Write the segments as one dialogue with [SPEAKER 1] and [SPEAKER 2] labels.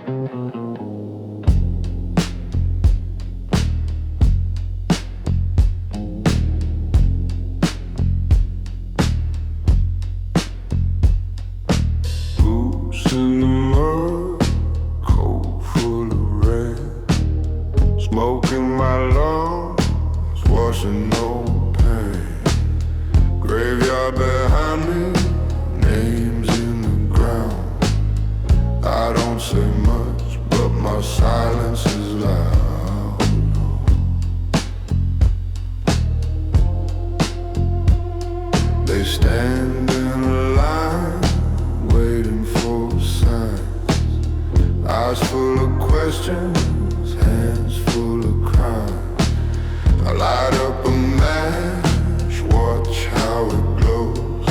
[SPEAKER 1] Boots in the mud, coat full of red, smoke in my lungs, washing no pain. Graveyard behind me, names in the ground. I don't say much, but my silence is loud. They stand in a line, waiting for signs. Eyes full of questions, hands full of crime. I light up a match, watch how it glows.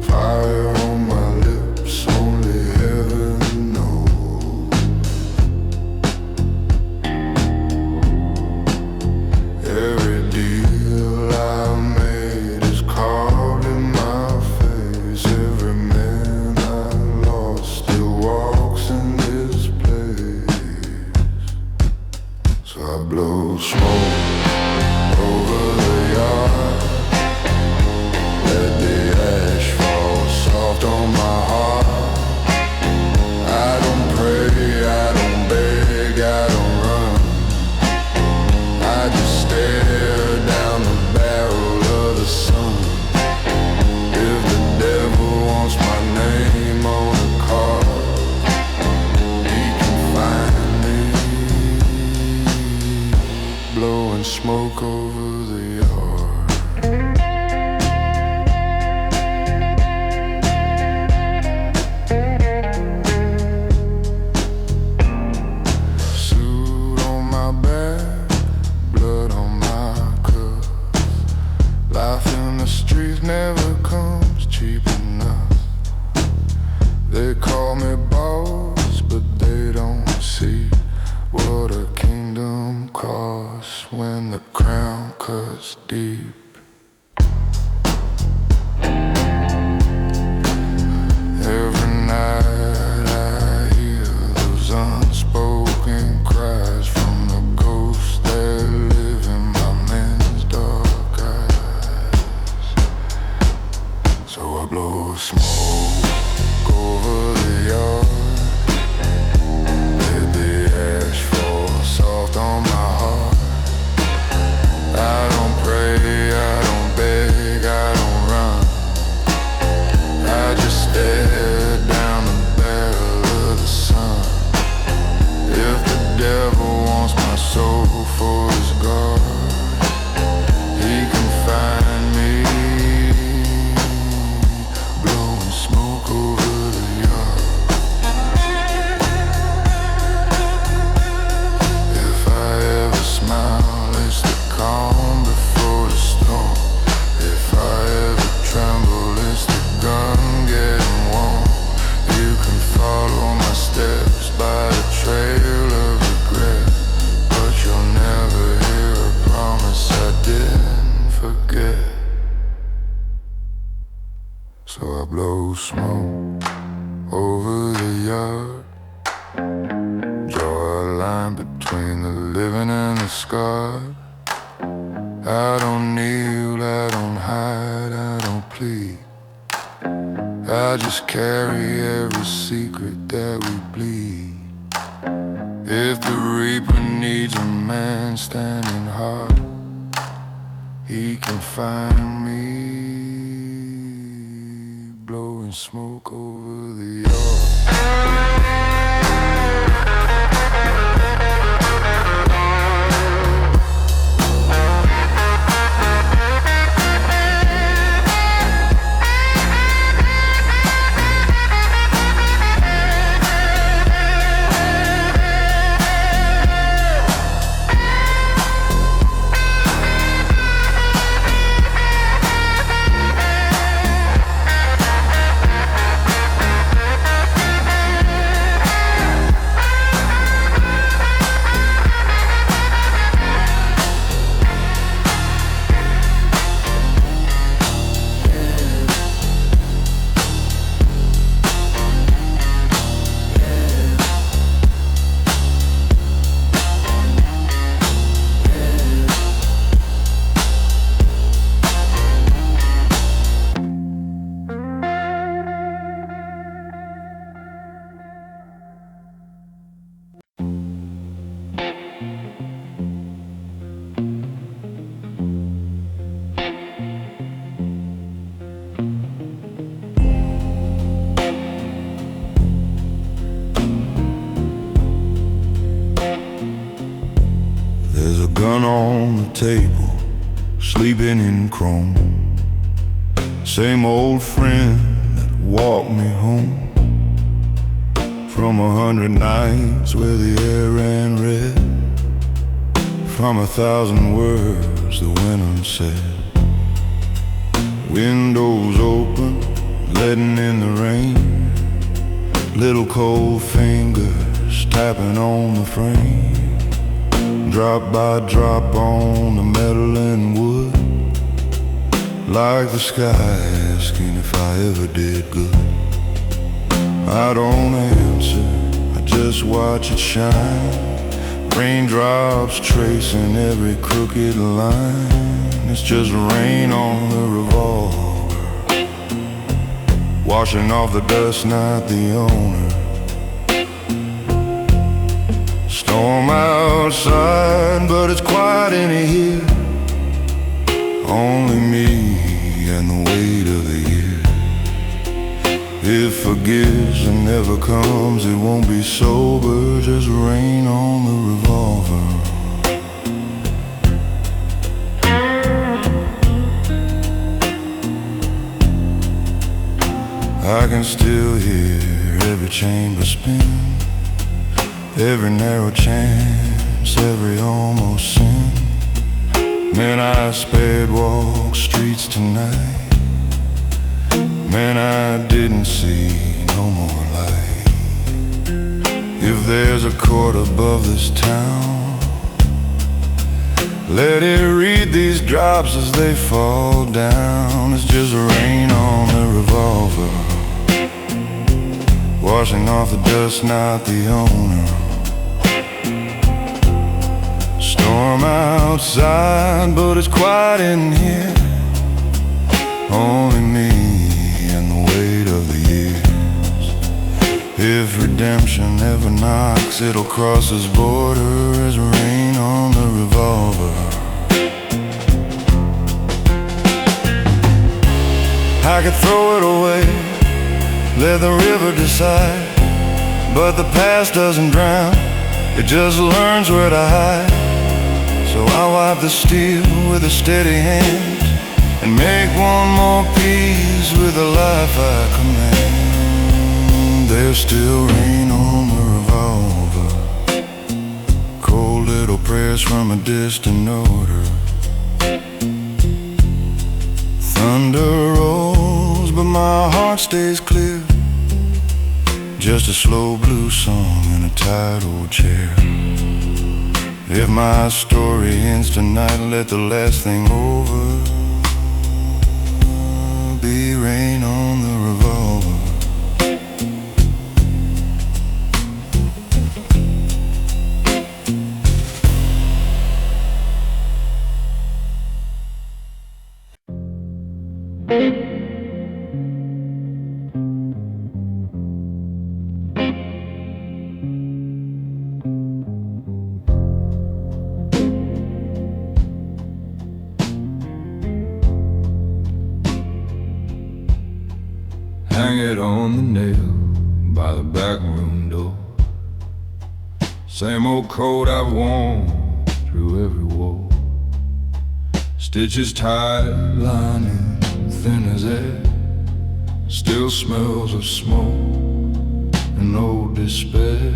[SPEAKER 1] Fire on my lips, only heaven knows. Every deal I made is carved in my face. Every man I lost still walks in this place. So I blow smoke over the yard, let the ash fall soft on my heart. I don't pray, I don't beg, I don't run. I just stare down the barrel of the sun. If the devil wants my name on a card, he can find me, blowing smoke over the yard. Suit on my back, blood on my cuffs. Life in the streets never comes cheap enough. They call me boss, but they don't see what a kingdom costs when the crown cuts deep. Every night I hear those unspoken cries from the ghosts that live in my men's dark eyes. So I blow smoke over the yard, let the ash fall soft on my heart. I don't pray, I don't beg, I don't run. I just stare down the barrel of the sun. If the devil wants my soul for his guard, he can find me, blowing smoke over the yard. If I ever smile, it's the calm before the storm. If I ever tremble, it's the gun getting warm. You can follow my steps by the trail of regret, but you'll never hear a promise I didn't forget. So I blow smoke over the yard, draw a line between the living and the scarred. I don't kneel, I don't hide, I don't plead. I just carry every secret that we bleed. If the reaper needs a man standing hard, he can find me, blowing smoke over the yard. gun on the table, sleeping in chrome. Same old friend that walked me home from 100 nights where the air ran red, from 1,000 words the wind unsaid. Windows open, letting in the rain, little cold fingers tapping on the frame, drop by drop on the metal and wood, like the sky asking if I ever did good. I don't answer, I just watch it shine, raindrops tracing every crooked line. It's just rain on the revolver, washing off the dust, not the owner. Storm outside, but it's quiet in here, only me and the weight of the year. If forgives and never comes, it won't be sober, just rain on the revolver. I can still hear every chamber spin, every narrow chance, every almost sin. Man, I spared walk streets tonight. Man, I didn't see no more light. If there's a court above this town, let it read these drops as they fall down. It's just rain on the revolver, washing off the dust, not the owner. Storm outside, but it's quiet in here, only me and the weight of the years. If redemption ever knocks, it'll cross this border as rain on the revolver. I could throw it away, let the river decide, but the past doesn't drown, it just learns where to hide. So I wipe the steel with a steady hand and make one more peace with the life I command. There's still rain on the revolver, cold little prayers from a distant odor. Thunder rolls, but my heart stays clear, just a slow blues song in a tired old chair. If my story ends tonight, let the last thing over be rain on the revolver.
[SPEAKER 2] Hang it on the nail by the back room door. Same old coat I've worn through every war. Stitches tight, lining thin as air. Still smells of smoke and old despair.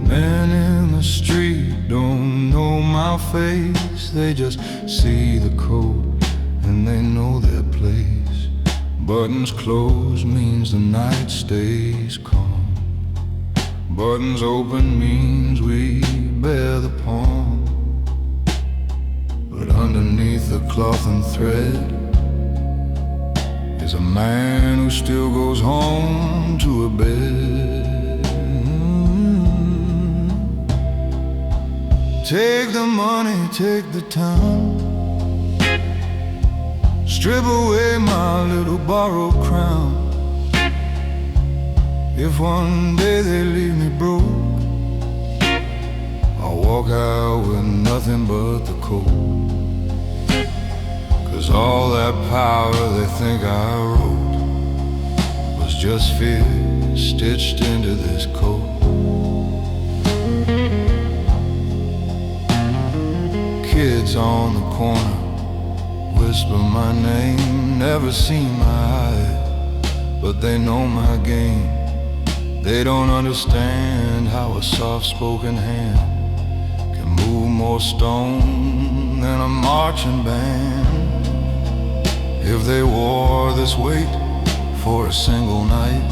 [SPEAKER 2] Men in the street don't know my face, they just see the coat and they know their place. Buttons closed means the night stays calm. Buttons open means we bear the palm. But underneath the cloth and thread is a man who still goes home to a bed. Take the money, take the time, strip away my little borrowed crown. If one day they leave me broke, I'll walk out with nothing but the cold. 'Cause all that power they think I wrote was just fear stitched into this coat. face on the corner whisper my name. Never seen my eyes, but they know my game. They don't understand how a soft-spoken hand can move more stone than a marching band. If they wore this weight for a single night,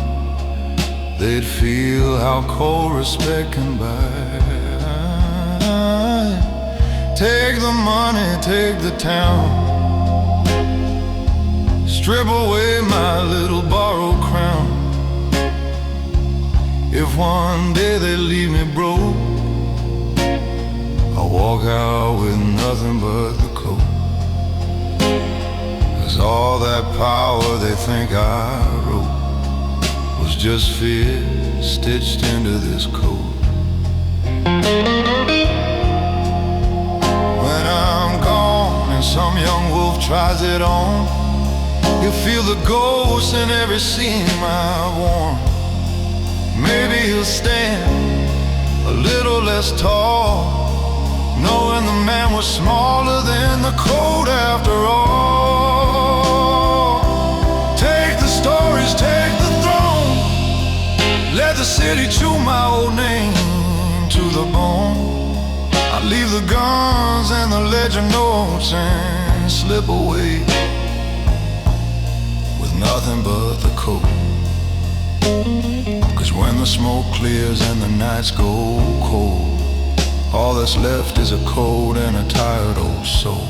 [SPEAKER 2] they'd feel how cold respect can buy. Take the money, take the town, strip away my little borrowed crown. If one day they leave me broke, I'll walk out with nothing but the coat. 'Cause all that power they think I wrote was just fear stitched into this coat. When I'm gone and some young wolf tries it on, you'll feel the ghost in every seam I've worn. Maybe he'll stand a little less tall, knowing the man was smaller than the coat after all. Take the stories, take the throne, let the city chew my old name to the bone. I leave the guns and the ledger notes and slip away with nothing but the coat. 'Cause when the smoke clears and the nights go cold, all that's left is a cold and a tired old soul.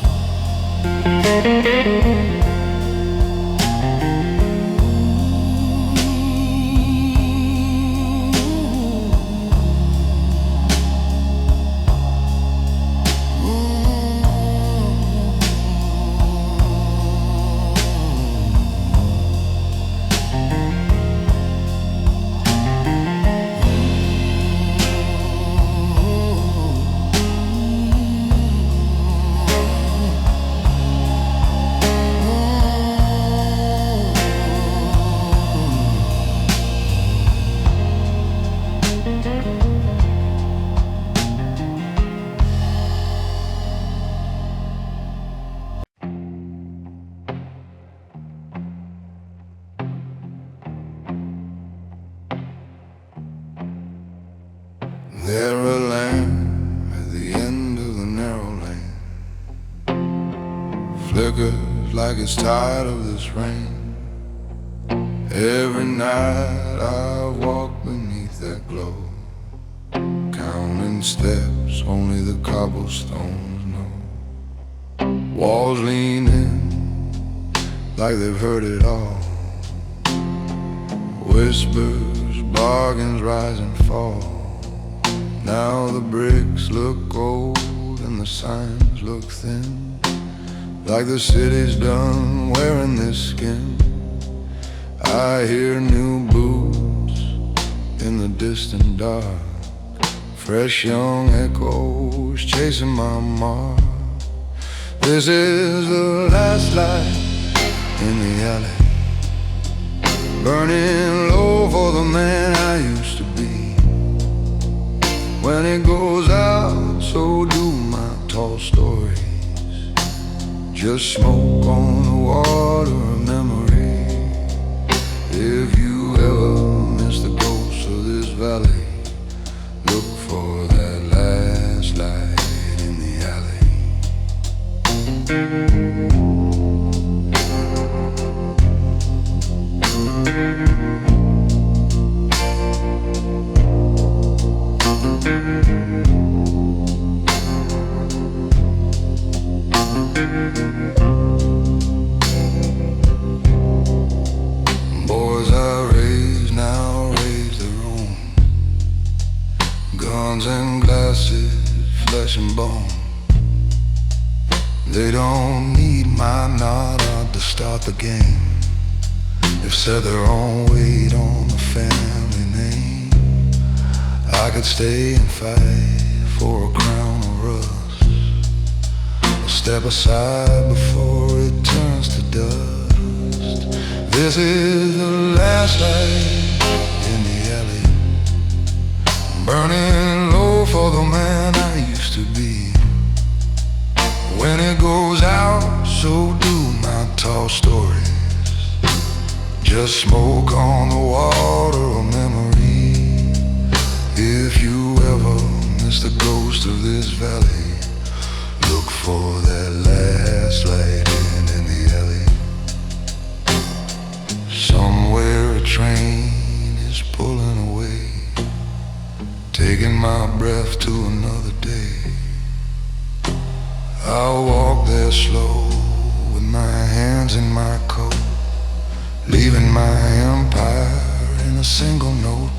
[SPEAKER 2] There a lamp at the end of the narrow lane flickers like it's tired of this rain. Every night I walk beneath that glow, counting steps only the cobblestones know. Walls lean in like they've heard it all. Whispers, bargains rise and fall. Now the bricks look old and the signs look thin, like the city's done wearing this skin. I hear new boots in the distant dark, fresh young echoes chasing my mark. This is the last light in the alley, burning low for the man I used to be. When it goes out, so do my tall stories, just smoke on the water of memory. If you ever miss the ghost of this valley, look for that last light in the alley. Boys I raise now raise their own, guns and glasses, flesh and bone. They don't need my nod to start the game. They've set their own weight on the family name. I could stay and fight for a crown of rust, or step aside before it turns to dust. This is the last light in the alley, burning low for the man I used to be. When all stories, just smoke on the water of memory. If you ever miss the ghost of this valley, look for that last light in the alley. Somewhere a train is pulling away, taking my breath to another day. I'll walk there slow with my hands in my coat, leaving my empire in a single note.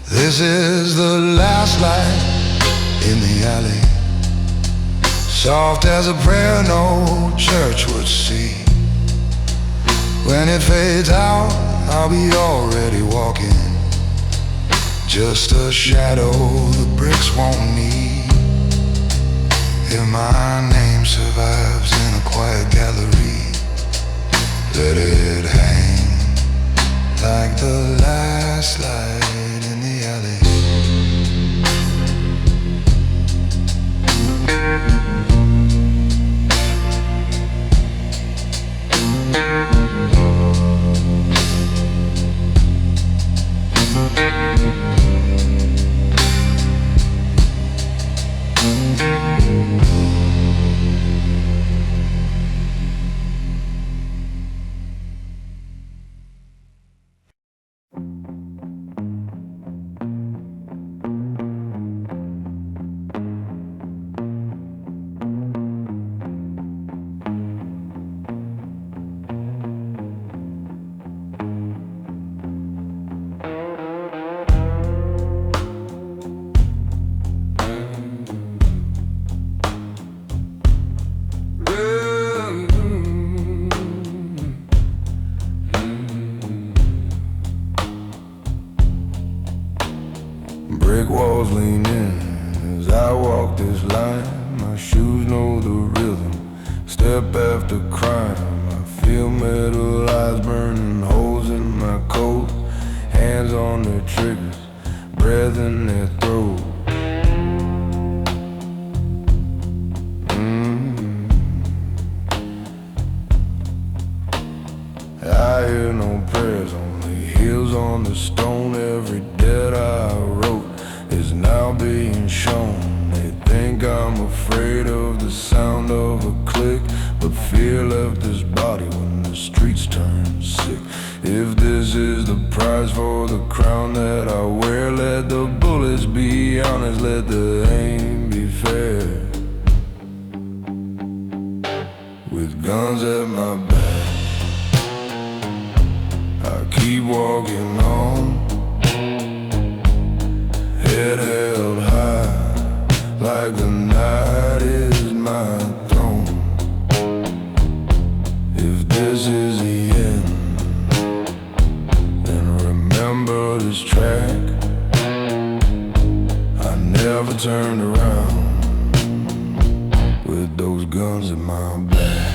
[SPEAKER 2] This is the last light in the alley, soft as a prayer no church would see. When it fades out, I'll be already walking, just a shadow the bricks won't need. If my name survives in a quiet gallery, let it hang like the last light in the alley. Brick walls lean in as I walk this line. My shoes know the rhythm, step after crime. I feel metal eyes burning holes in my coat, hands on their triggers, breath in their throat. I hear no prayers, only heels on the stone. Every debt I wrote is now being shown. They think I'm afraid of the sound of a click, but fear left this body when the streets turn sick. If this is the price for the crown that I wear, let the bullets be honest, let the aim be fair. With guns at my back, I keep walking on, head held high, like the night is my throne. If this is the end, then remember this track. I never turned around with those guns in my back.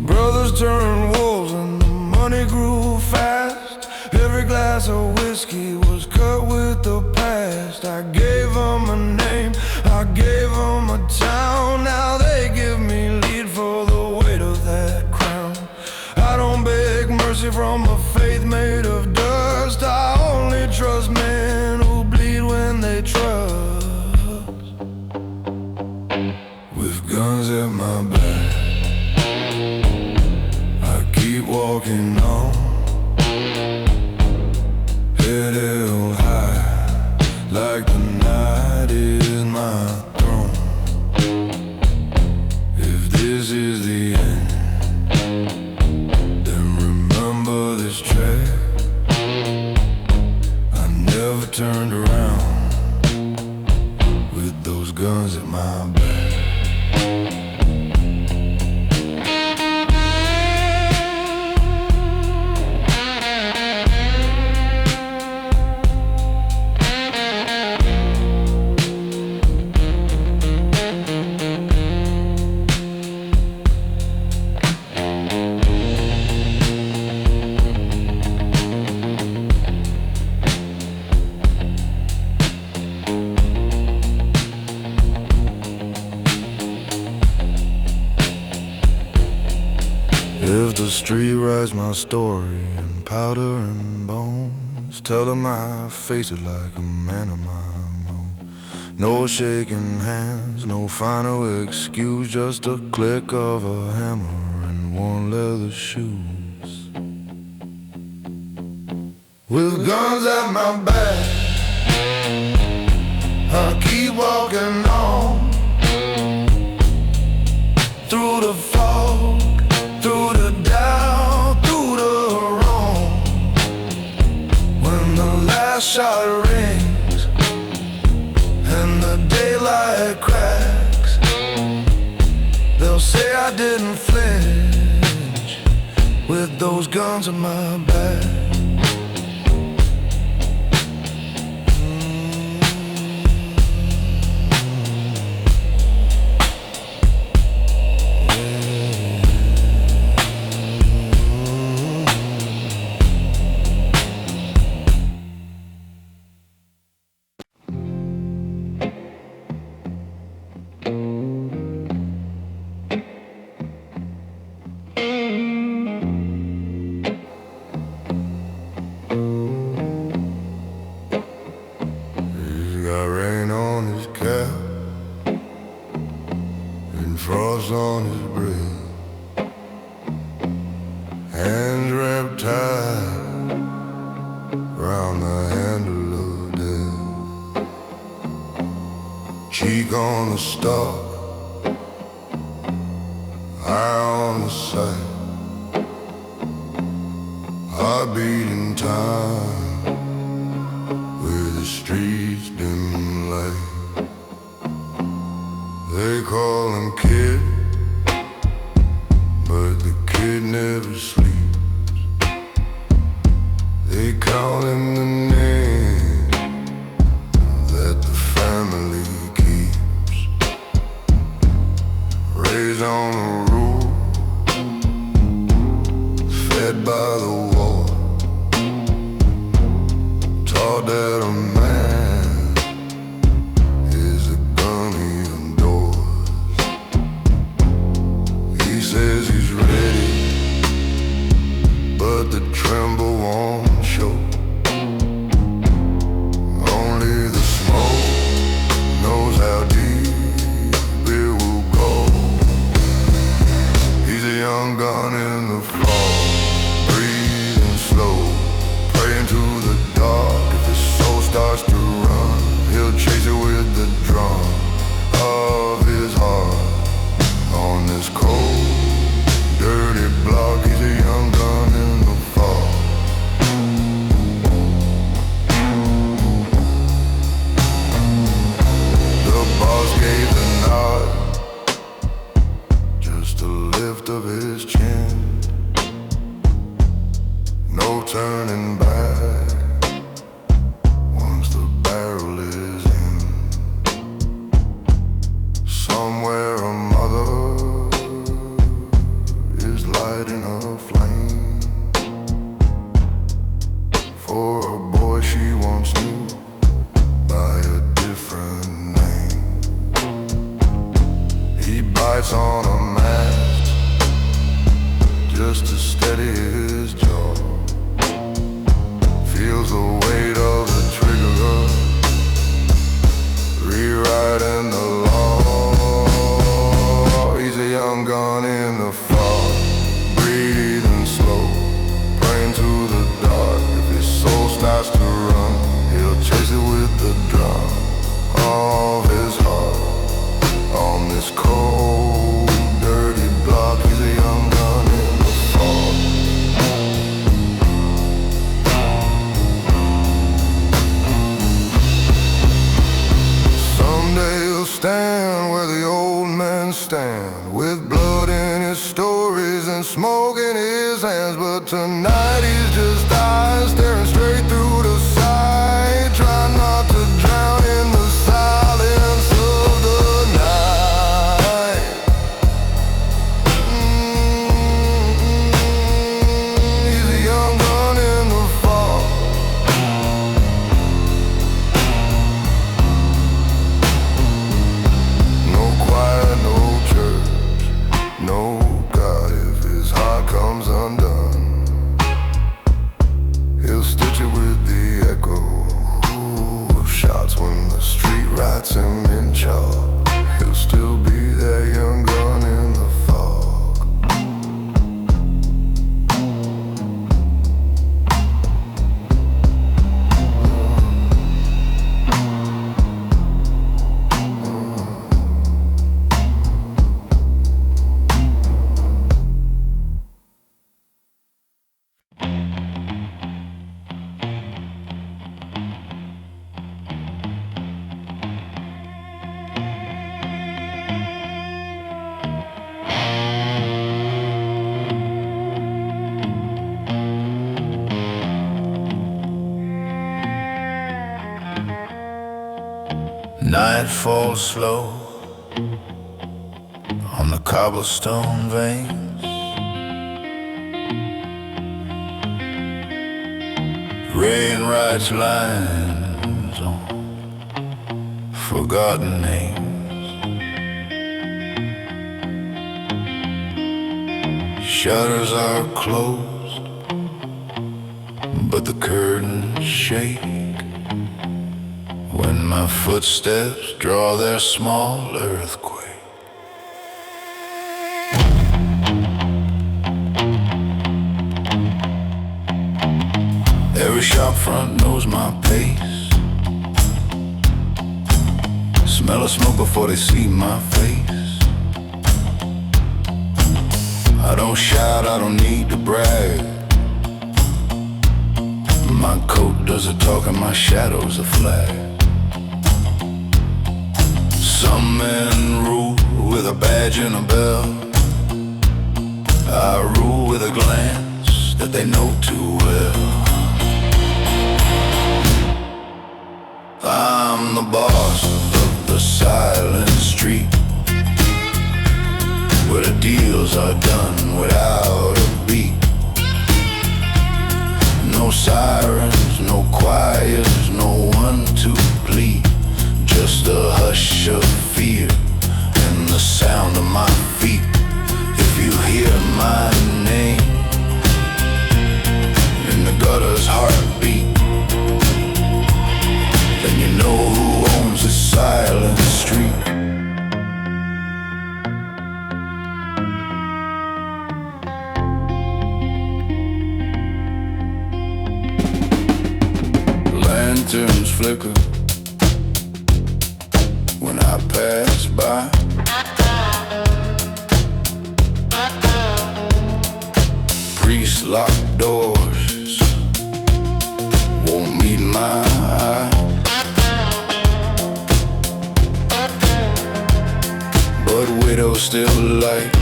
[SPEAKER 2] Brothers turned wolves and the money grew fast. Every glass of whiskey was cut with the past. I gave them a name, I gave them a town. Now they give me lead for the weight of that crown. I don't beg mercy from a faith made of dust. I only trust men who bleed when they trust. With guns at my back, keep walking on, head held high, like the night is my throne. If this is the end, then remember this track. I never turned around with those guns at my back. If the street writes my story in powder and bones, tell them I face it like a man of my own. No shaking hands, no final excuse, just a click of a hammer and worn leather shoes. With guns at my back, I keep walking on through the fog, through the doubt, through the wrong. When the last shot rings and the daylight cracks, they'll say I didn't flinch with those guns on my back. Got rain on his cap and frost on his brain, hands wrapped tight round the handle of death, cheek on the stalk, eye on the sight, heart beating time with the streets dim light. They call him kid, but the kid never sleeps. They call him the name that the family keeps. Raised on the roof, fed by the wall, taught that a man is a gun he adores. He says he's ready, but the tremble won't show. Only the smoke knows how deep it will go. He's a young gun in the fall, breathing slow, praying to the dark. If his soul starts to run, he'll chase it with the drum of his heart. On this cold, dirty block, he's a young gun in the fall. The boss gave the nod, just a lift of his chin. No turning back once the barrel is in. Somewhere a mother is lighting a flame for a boy she once knew by a different name. He bites on a match just to steady his jaw, feels the weight of the trigger, rewriting the law. He's a young gun in the fog, breathing slow, praying to the dark. If his soul starts to run, he'll chase it with the drum of his heart. On this cold, dirty block, he's a young gun in the fog. Someday he'll stand where the old men stand, with blood in his stories and smoke in his hands. But tonight he's just eyes staring straight through the sight, trying not to drown in the silence of the night. He's a young gun in the fall. No choir, no church, no God. If his heart comes
[SPEAKER 1] night falls slow on the cobblestone veins. Rain writes lines on forgotten names. Shutters are closed, but the curtains shake when my footsteps draw their small earthquake. Every shop front knows my pace. Smell of smoke before they see my face. I don't shout, I don't need to brag. My coat does the talking, my shadow's a flag. Some men rule with a badge and a bell. I rule with a glance that they know too well. I'm the boss of the silent street, where the deals are done without a beat. No sirens, no choirs, no one to plead. Just a hush of fear and the sound of my feet. If you hear my name in the gutter's heartbeat, then you know who owns this silent street. Lanterns flicker when I pass by. Priests lock doors, won't meet my eye. But widows still light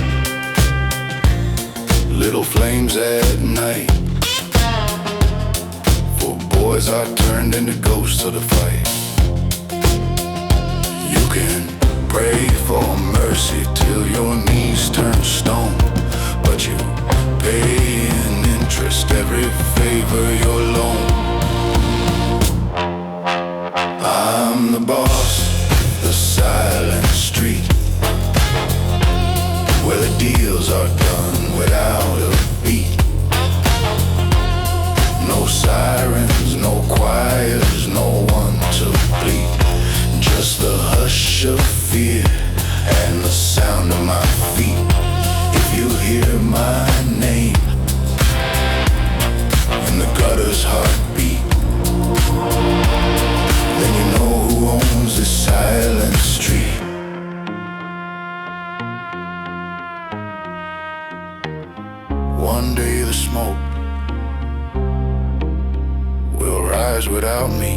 [SPEAKER 1] little flames at night. For boys are turned into ghosts of the fight. You can pray for mercy till your knees turn stone, but you pay in interest every favor you're loaned. I'm the boss, the silent street, where the deals are done without a beat. No sirens, no choirs, no one to plead. Just the hush of fear and the sound of my feet. If you hear my name in the gutter's heartbeat, then you know who owns this silent street. One day the smoke will rise without me.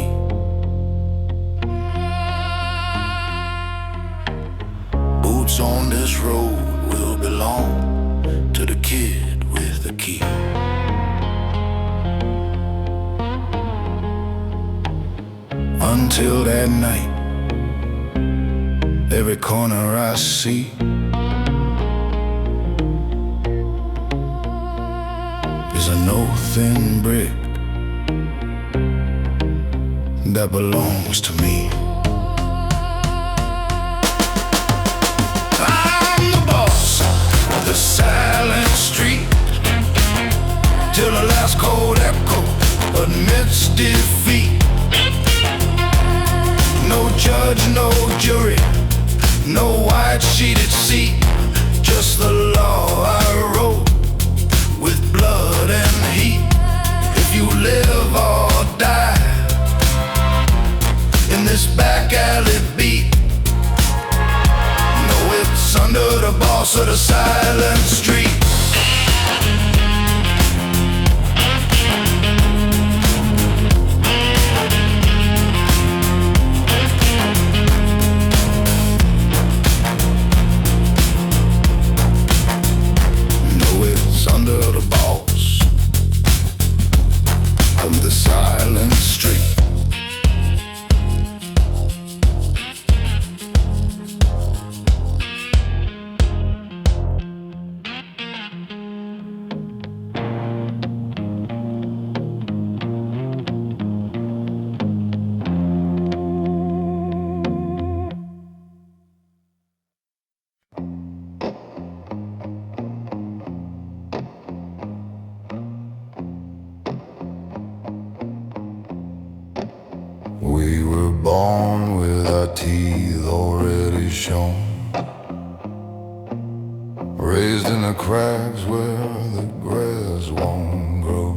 [SPEAKER 1] Boots on this road will belong to the kid with the key. Until that night, every corner I see is an oath-thin brick that belongs to me. I'm the boss of the silent street, till the last cold echo admits defeat. No judge, no jury, no white sheeted seat, just the law I wrote with blood and heat. If you live or die in this back alley beat, know it's under the boss of the silent street. born with our teeth already shown, raised in the cracks where the grass won't grow.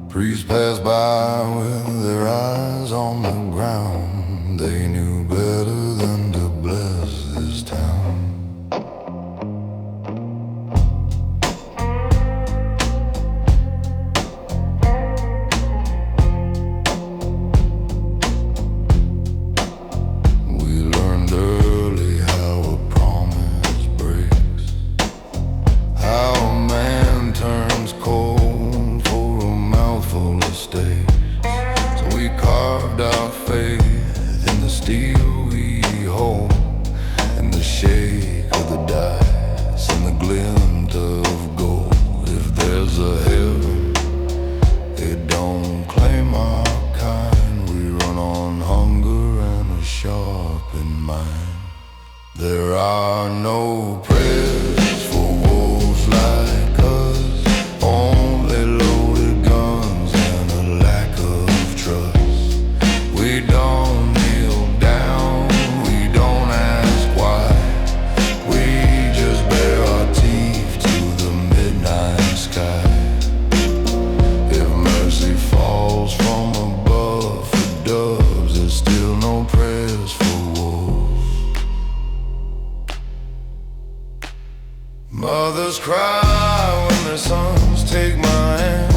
[SPEAKER 1] Priests passed by with their eyes on the ground. They knew better than to bless this town. We learned early how a promise breaks, how a man turns cold for a mouthful of steak. So we carved out faith in the steel we hold, and the shake of the dice and the glint of gold. If there's a heaven, it don't claim our kind. We run on hunger and a sharpened mind. There are no prayers for wolves like us, only loaded guns and a lack of trust. We don't kneel down, we don't ask why. We just bare our teeth to the midnight sky. If mercy falls from above for doves, there's still no prayers for wolves. Mothers cry when their sons take my hand,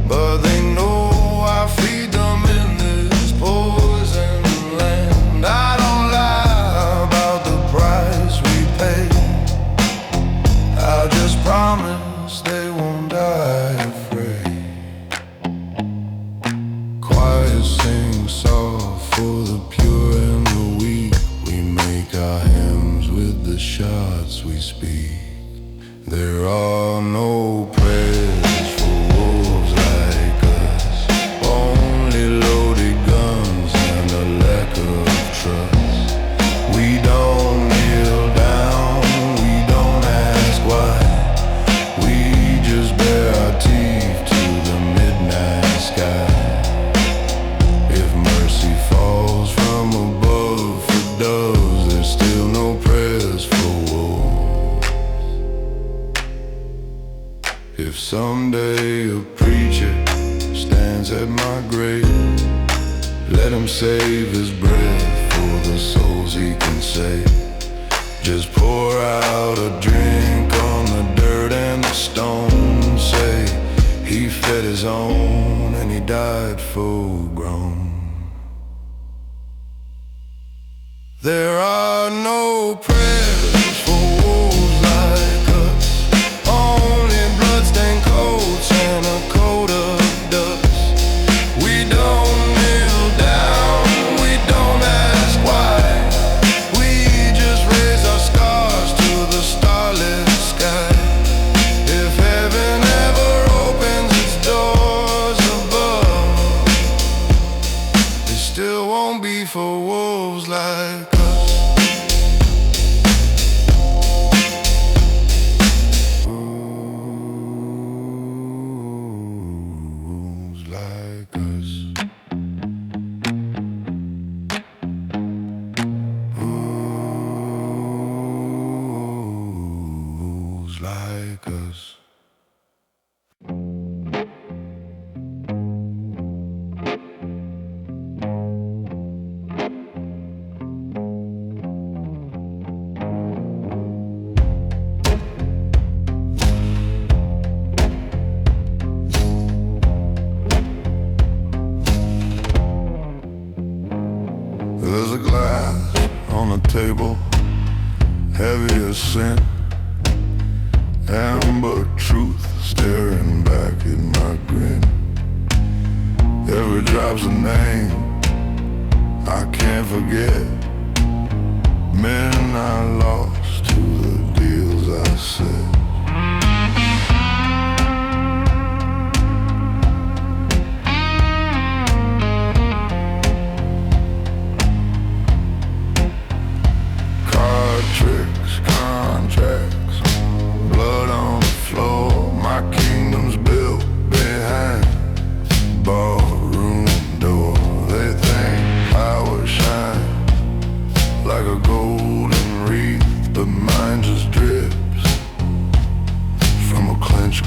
[SPEAKER 1] but they know I feed them in this poison land. I don't lie about the price we pay, I just promise they won't die afraid. Quiet sing soft for the pure and the weak. We make our hymns with the shots we speak. There are no prayers for wolves like us, only loaded guns and a lack of trust. We don't kneel down, we don't ask why. We just bare our teeth to the midnight sky. If mercy falls from above for doves, there's still no prayers for wolves. If someday a preacher stands at my grave, let him save his breath for the souls he can save. Just pour out a drink on the dirt and the stone. Say he fed his own and he died full grown. There are no prayers for wolves like us, only bloodstained coats and a coat of dust. We don't kneel down, we don't ask why. We just raise our scars to the starlit sky. If heaven ever opens its doors above, it still won't be for wolves like us. Wolves like us. Wolves like us. There's a glass on the table, heavy as sin, amber truth staring back at my grin. Every drop's a name I can't forget, men I lost to the deals I said. Card tricks, contracts, blood on the floor. My kingdom's built behind ballroom door. They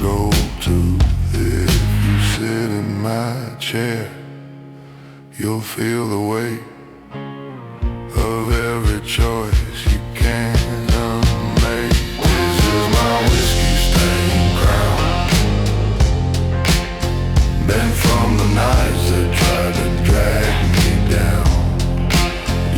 [SPEAKER 1] go to. If you sit in my chair, you'll feel the weight of every choice you can't make. This is my whiskey-stained crown, bent from the nights that tried to drag me down.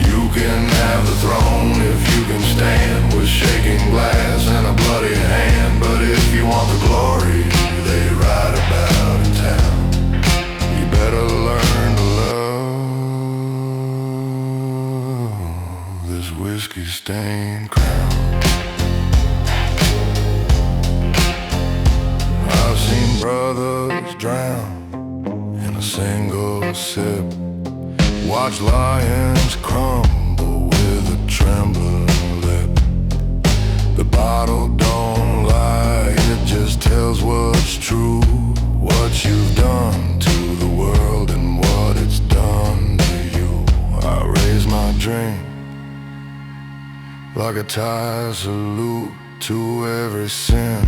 [SPEAKER 1] You can have the throne if you can stand with shaking glass and a bloody hand. But if you want the glory they write about in town, you better learn to love this whiskey-stained crown. I've seen brothers drown in a single sip, watch lions crumble with a trembling lip. The bottle don't lie, it just tells what's true, what you've done to the world and what it's done to you. I raise my drink like a Thai salute to every sin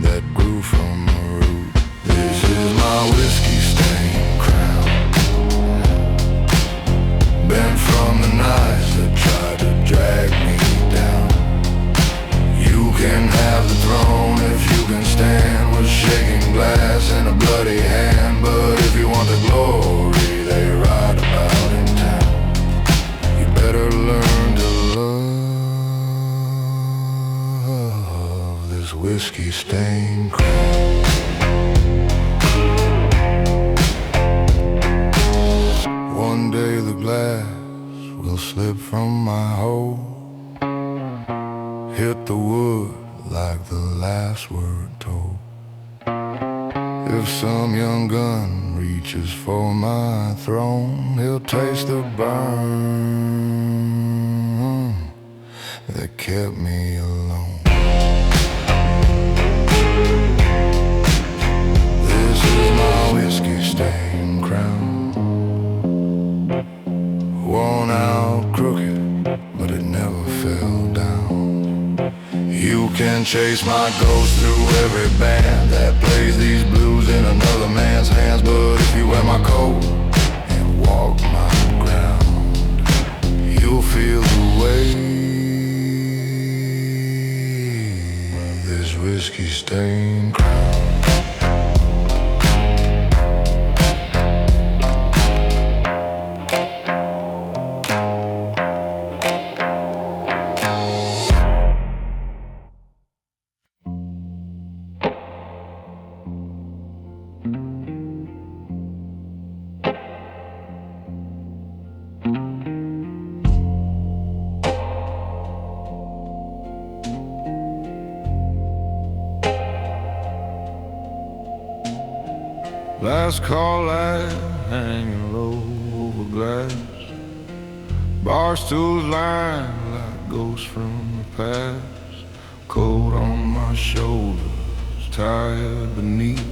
[SPEAKER 1] that grew from the root. This is my whiskey-stained crown, bent from the nights that tried to drag me down. You can have the throne if you can stand with shaking glass and a bloody hand. But if you want the glory they write about in town, you better learn to love this whiskey-stained crown. One day the glass will slip from my hold, hit the wood like the last word told. If some young gun reaches for my throne, he'll taste the burn that kept me alone. This is my whiskey-stained crown, worn out, crooked, but it never fell down. You can chase my ghost through every band that plays these blues in another man's hands. But if you wear my coat and walk my ground, you'll feel the weight of this whiskey-stained crown.
[SPEAKER 2] Last call light hanging low over glass, bar stools lined like ghosts from the past. Cold on my shoulders, tired beneath,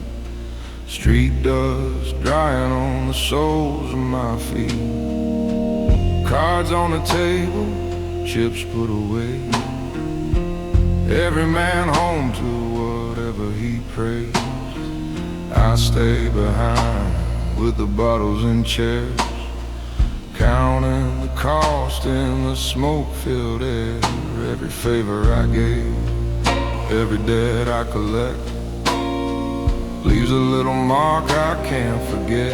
[SPEAKER 2] street dust drying on the soles of my feet. Cards on the table, chips put away, every man home to whatever he prays. I stay behind with the bottles and chairs, counting the cost in the smoke-filled air. Every favor I gave, every debt I collect, leaves a little mark I can't forget.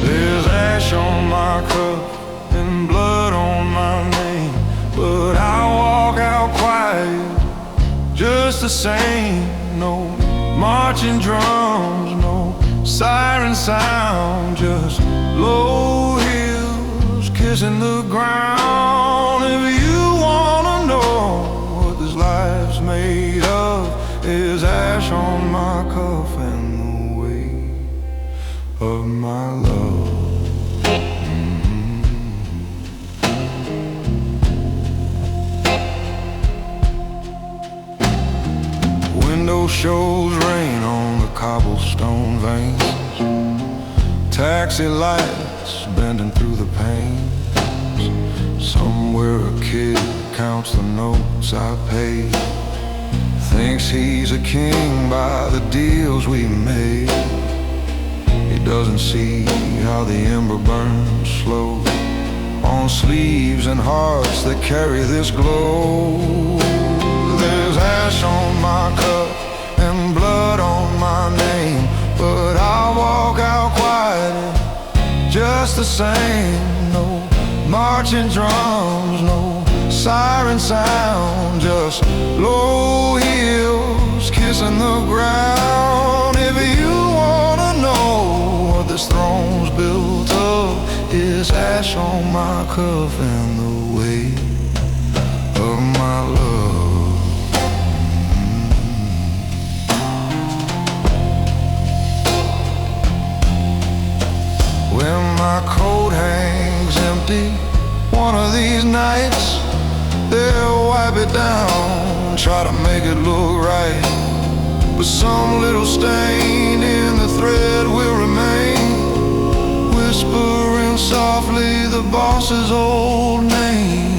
[SPEAKER 2] There's ash on my cup and blood on my name, but I walk out quiet just the same. No marching drums, no siren sound, just low heels kissing the ground. If you wanna know what this life's made of, is ash on my cuff and the weight of my love. Window shows rain on the cobblestone veins, taxi lights bending through the panes. Somewhere a kid counts the notes I paid, Thinks he's a king by the deals we made. He doesn't see how the ember burns slow on sleeves and hearts that carry this glow. There's ash on my cup and blood on my name, but I'll walk out quietly just the same. No marching drums, no siren sound, just low heels kissing the ground. If you wanna know what this throne's built of, it's ash on my cuff and the weight of my love. When my coat hangs empty one of these nights, they'll wipe it down, try to make it look right, but some little stain in the thread will remain, whispering softly the boss's old name.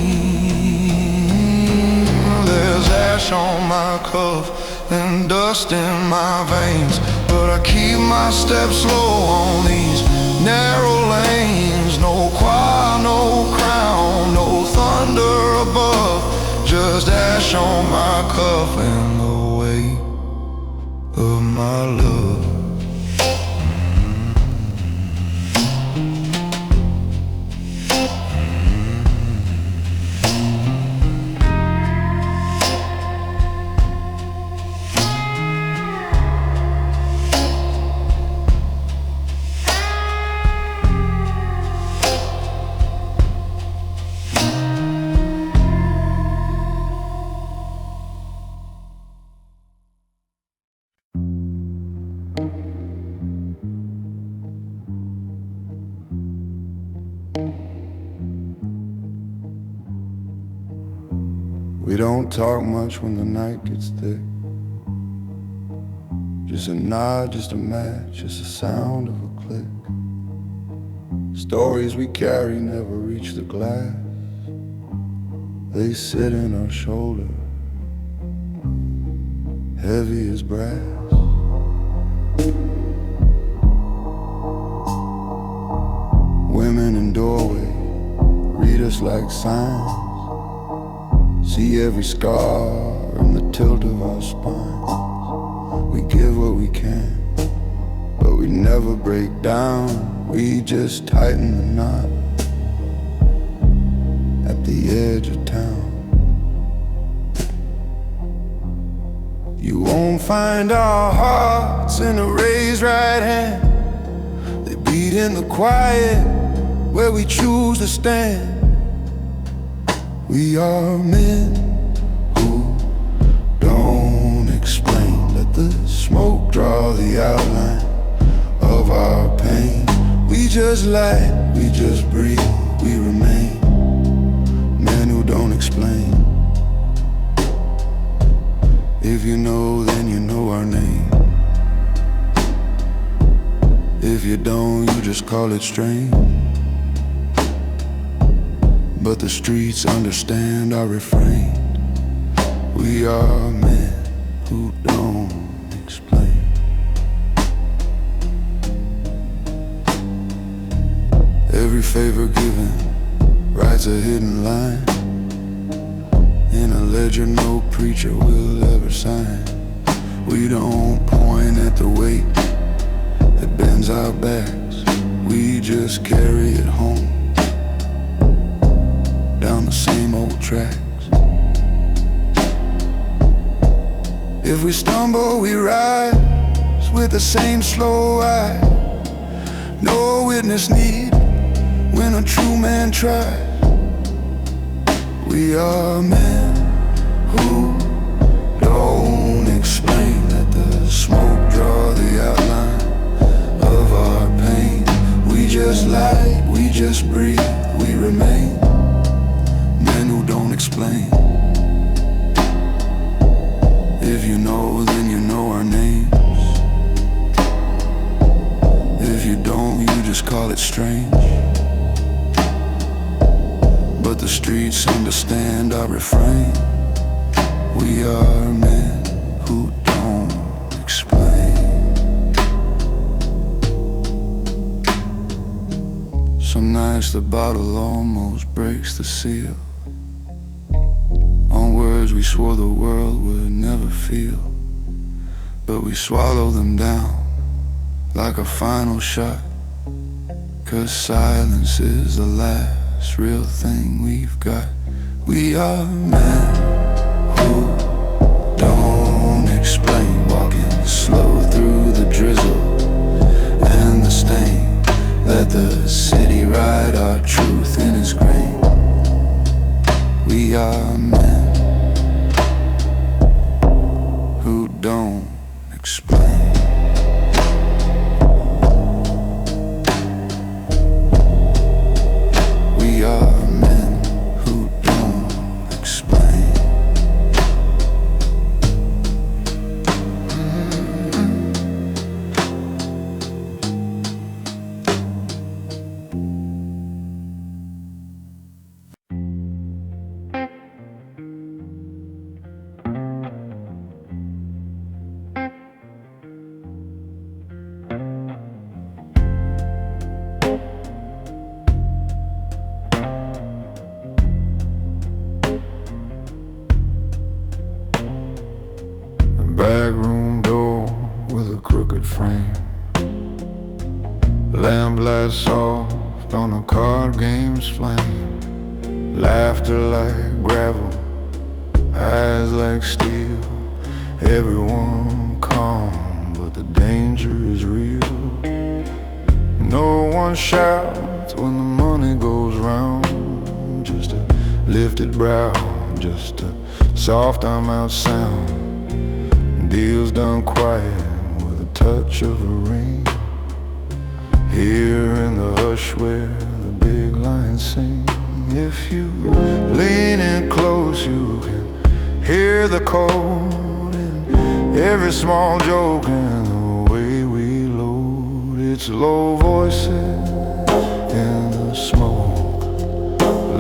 [SPEAKER 2] There's ash on my cuff and dust in my veins, but I keep my steps slow on these narrow lanes. No choir, no crown, no thunder above, just ash on my cuff and the weight of my love.
[SPEAKER 1] We don't talk much when the night gets thick. Just a nod, just a match, just the sound of a click. Stories we carry never reach the glass. They sit in our shoulder, heavy as brass. Women in doorway read us like signs, see every scar and the tilt of our spines. We give what we can, but we never break down. We just tighten the knot at the edge of town. You won't find our hearts in a raised right hand. They beat in the quiet where we choose to stand. We are men who don't explain. Let the smoke draw the outline of our pain. We just light, we just breathe, we remain men who don't explain. If you know, then you know our name. If you don't, you just call it strange. But the streets understand our refrain. We are men who don't explain. Every favor given writes a hidden line in a ledger no preacher will ever sign. We don't point at the weight that bends our backs. We just carry it home down the same old tracks. If we stumble, we rise with the same slow eye. No witness need when a true man tries. We are men who don't explain. Let the smoke draw the outline of our pain. We just light, we just breathe, we remain men who don't explain. If you know, then you know our names. If you don't, you just call it strange. But the streets understand our refrain. We are men
[SPEAKER 2] the bottle almost breaks the seal. On words we swore the world would never feel, but we swallow them down like a final shot. 'Cause silence is the last real thing we've got. We are men who don't explain, walking slow through the drizzle and the stain. Let the city ride our truth in its grain. We are men who don't explain. We are men who don't explain. Back room door with a crooked frame, lamplight soft on a card game's flame. Laughter like gravel, eyes like steel. Everyone calm, but the danger is real. No one shouts when the money goes round. Just a lifted brow, just a soft arm out sound. Deals done quiet with a touch of a ring. Here in the hush where the big lions sing. If you lean in close, you can hear the cold in every small joke and the way we load. It's low voices in the smoke,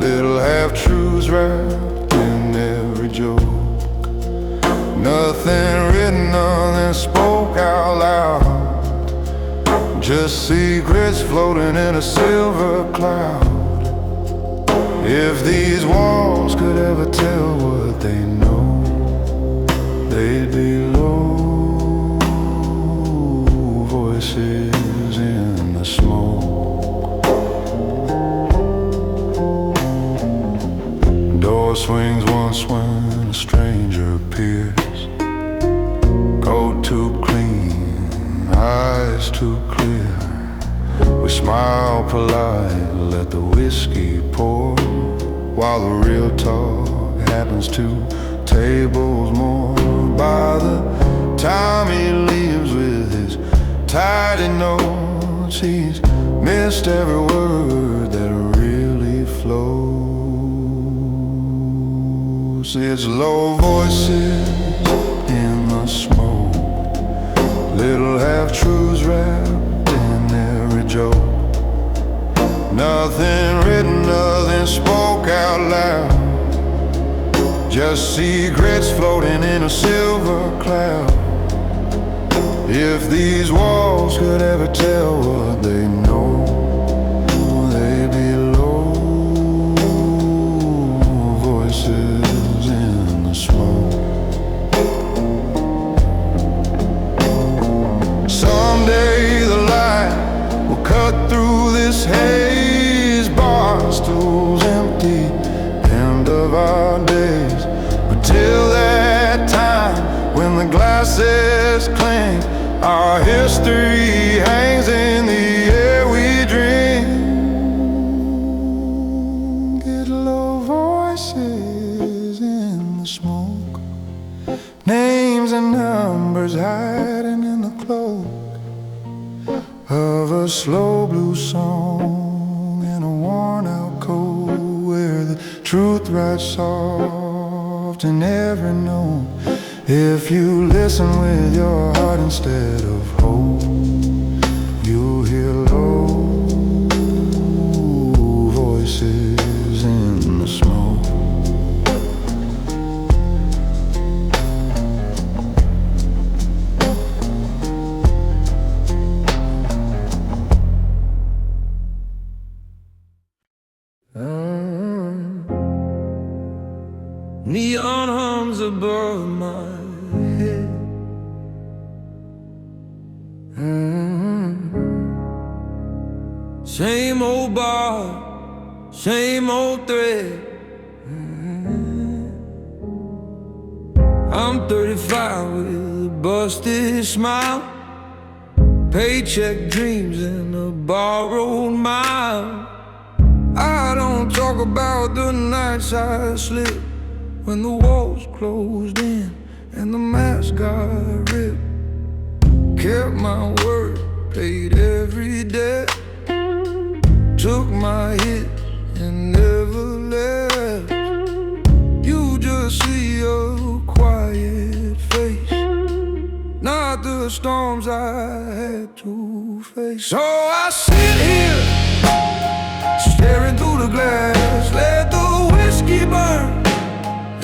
[SPEAKER 2] little half-truths wrapped in every joke. Nothing written, nothing spoke out loud, just secrets floating in a silver cloud. If these walls could ever tell what they know, they'd be low voices in the smoke. Door swings once when a stranger appears. Coat too clean, eyes too clear. We smile polite, let the whiskey pour, while the real talk happens 2 tables more. By the time he leaves with his tidy notes, he's missed every word that really flows. It's low voices in the smoke, little half-truths wrapped in every joke. Nothing written, nothing spoke out loud, just secrets floating in a silver cloud. If these walls could ever tell what they know, they'd be low voices in the smoke. Someday the light will cut through this haze, bar stools empty, end of our days. But till that time, when the glasses clink, our history hangs in the air we drink. Get low voices in the smoke, names and numbers hiding in the cloak of a slow blue song in a worn out coat, where the truth rides soft in every note. If you listen with your heart instead of hope, you'll hear low voices in the smoke. of my head. Same old bar, same old thread. I'm 35 with a busted smile, paycheck dreams and a borrowed mile. I don't talk about the nights I slipped when the walls closed in and the mask got ripped. Kept my word, paid every debt, took my hit and never left. You just see a quiet face, not the storms I had to face. So I sit here, staring through the glass, let the whiskey burn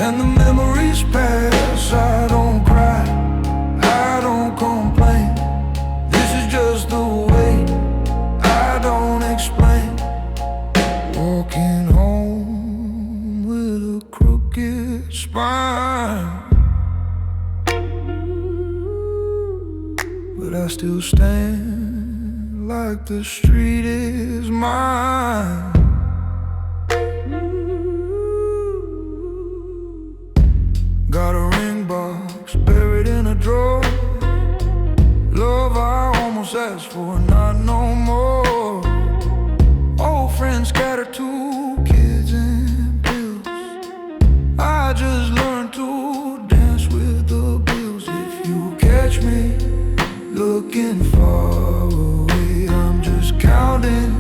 [SPEAKER 2] and the memories pass. I don't cry, I don't complain, this is just the way, I don't explain. Walking home with a crooked spine, but I still stand like the street is mine. Got a ring box buried in a drawer, love I almost asked for, not no more. Old friends scattered, 2 kids and pills. I just learned to dance with the bills. If you catch me looking far away, I'm just counting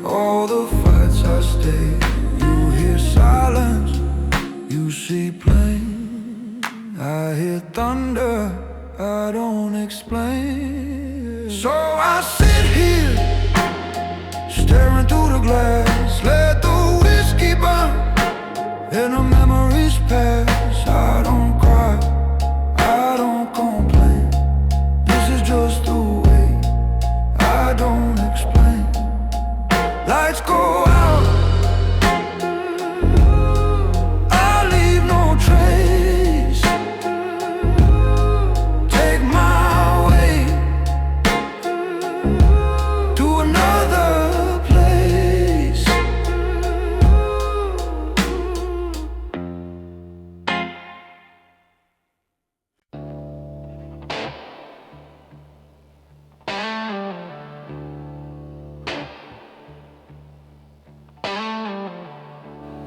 [SPEAKER 2] all the fights I stayed. You hear silence, you see plain. I hear thunder, I don't explain. So I sit here, staring through the glass, let the whiskey burn and the memories pass. I don't cry, I don't complain, this is just the way, I don't explain. Lights go out, I leave no trace. Take my way to another place.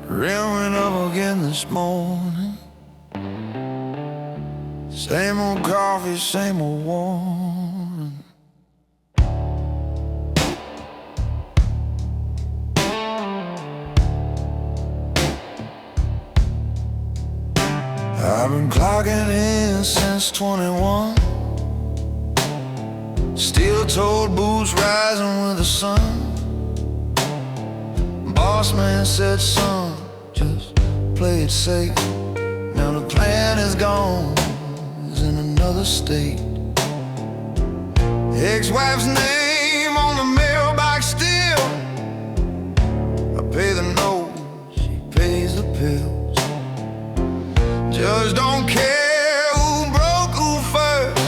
[SPEAKER 2] Rain went up again this morning, same old coffee, same old warning. I've been clocking in since 21, steel-toed boots rising with the sun. Boss man said, son, just play it safe. Now the plan is gone, is in another state. Ex-wife's name on the mailbox still. I pay the note, she pays the bills. Just don't care who broke who first,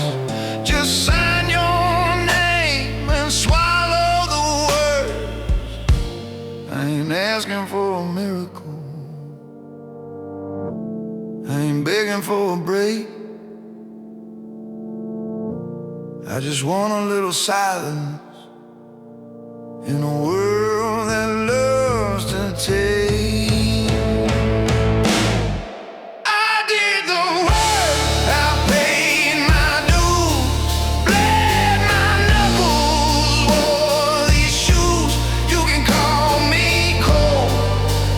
[SPEAKER 2] just sign your name and swallow the words. I ain't asking for a miracle, I ain't begging for a break. I just want a little silence in a world that loves to take. I did the work, I paid my dues, bled my knuckles, wore these shoes. You can call me cold,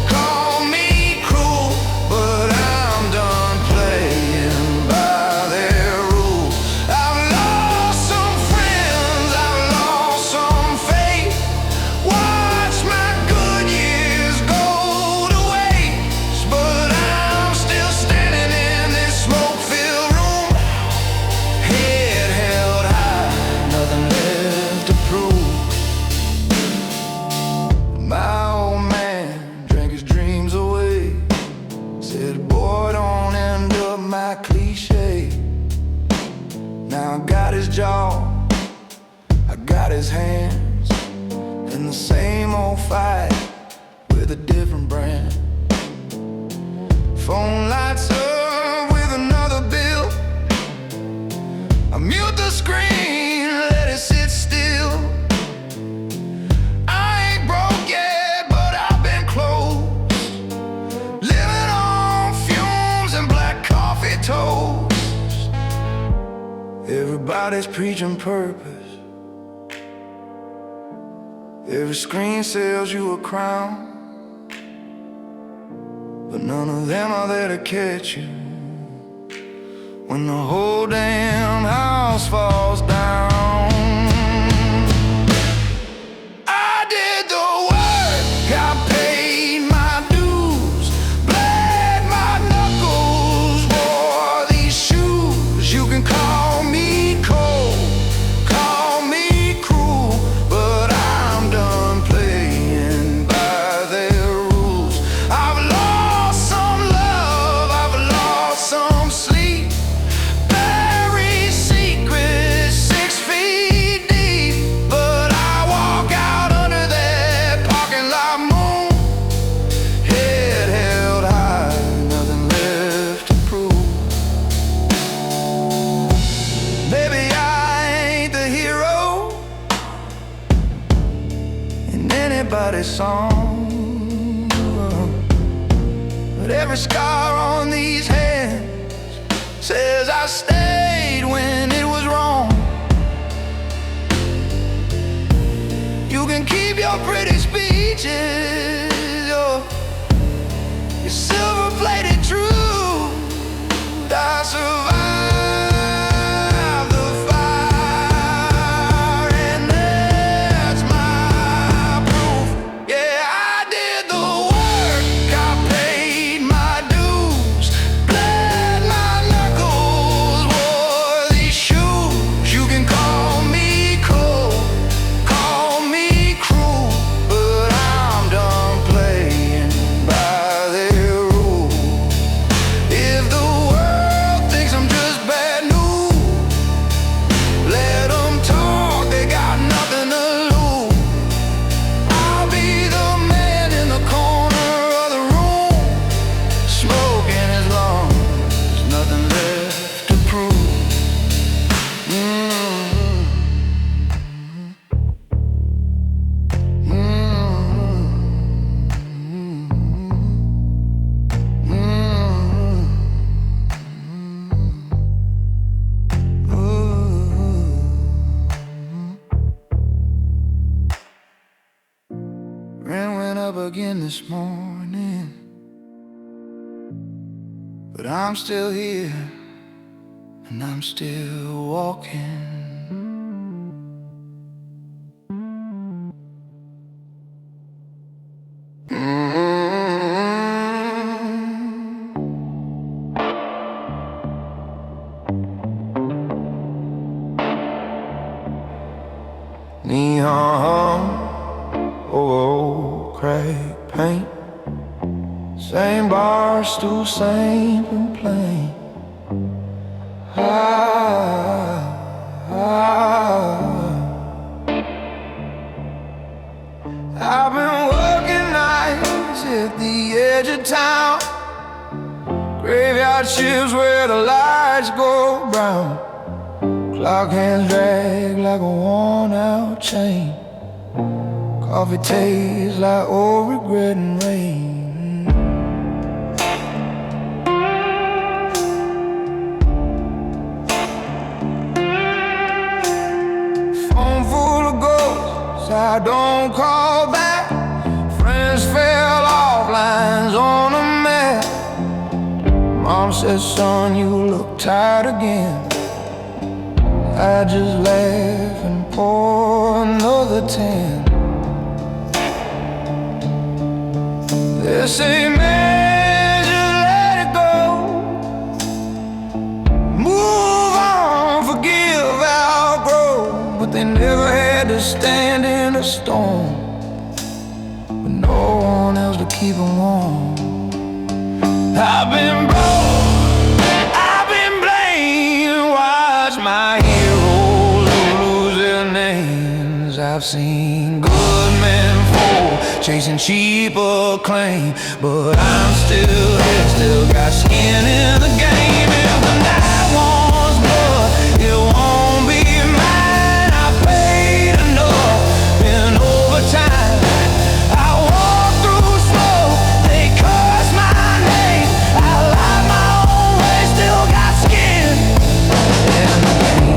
[SPEAKER 2] call me cruel, but I'm done playing by their rules. I've lost some friends, I've lost some faith. got his hands in the same old fight with a different brand. Phone lights up with another bill. I mute the screen, let it sit still. I ain't broke yet, but I've been close. Living on fumes and black coffee toast. Everybody's preaching purpose. Every screen sells you a crown, but none of them are there to catch you when the whole damn house falls down. I did the work, I paid my dues, bled my knuckles, wore these shoes. You can call me cold, call me cruel, but I'm done playing by their rules. I've lost some love, I've lost some sleep, buried secrets 6 feet deep, but I walk out under that parking lot moon, head held high, nothing left to prove. Baby, I ain't the hero in anybody's song, but every scar on these hands says I stayed when it was wrong. You can keep your pretty speeches, your silver-plated truth. I survived the fire, and that's my proof. Yeah, I did the work, I paid my dues, bled my knuckles, wore these shoes. You can call me cold, call me cruel, but I'm done playing by their rules. If the world thinks I'm just bad news, let them talk, they got nothing to lose. I'll be the man in the corner of the room, smoking as long as there's nothing left to prove. Rain went up again this morning, but I'm still here, and I'm still walking. Neon over old crack paint, same bar stool, same complaint. I've been working nights at the edge of town, graveyard shifts where the lights go brown. Clock hands drag like a worn out chain. Coffee tastes like old regret and rain. Phone full of ghosts, I don't call back. Friends fell off, lines on a map. Mom says, son, you look tired again. I just laugh and pour another 10. They say, man, just let it go. Move on, forgive, outgrow. But they never had to stand in a storm with no one else to keep them warm. I've been broke, I've been blamed. Watch my heroes lose their names. I've seen good men fall, chasing cheap acclaim, but I'm still here, still got skin in the game. If the night wants blood, it won't be mine. I paid enough in overtime. I walk through smoke, they curse my name. I light my own way, still got skin in the game.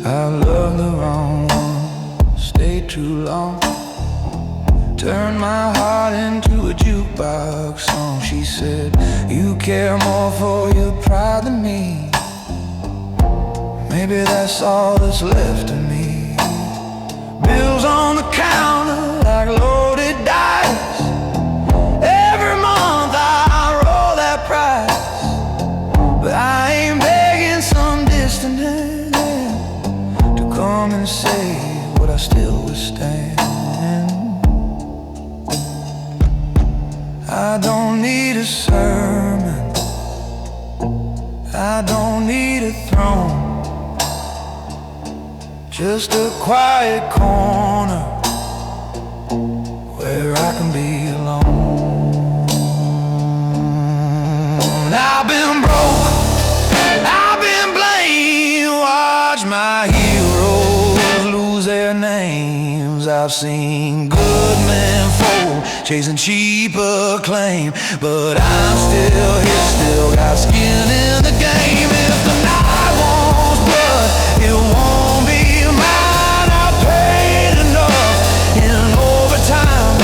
[SPEAKER 2] I loved the wrong one, stayed too long, turned my heart into a jukebox song. She said, you care more for your pride than me. Maybe that's all that's left of me. Bills on the counter like loaded dice. Every month I roll that price, but I ain't begging some distant hand to come and say what I still withstand. I don't need a sermon, I don't need a throne, just a quiet corner where I can be alone. I've been broke, I've been blamed, watch my heroes lose their names. I've seen good men fall, chasing cheap acclaim, but I'm still here, still got skin in the game. If the night wants blood, it won't be mine. I paid enough in overtime.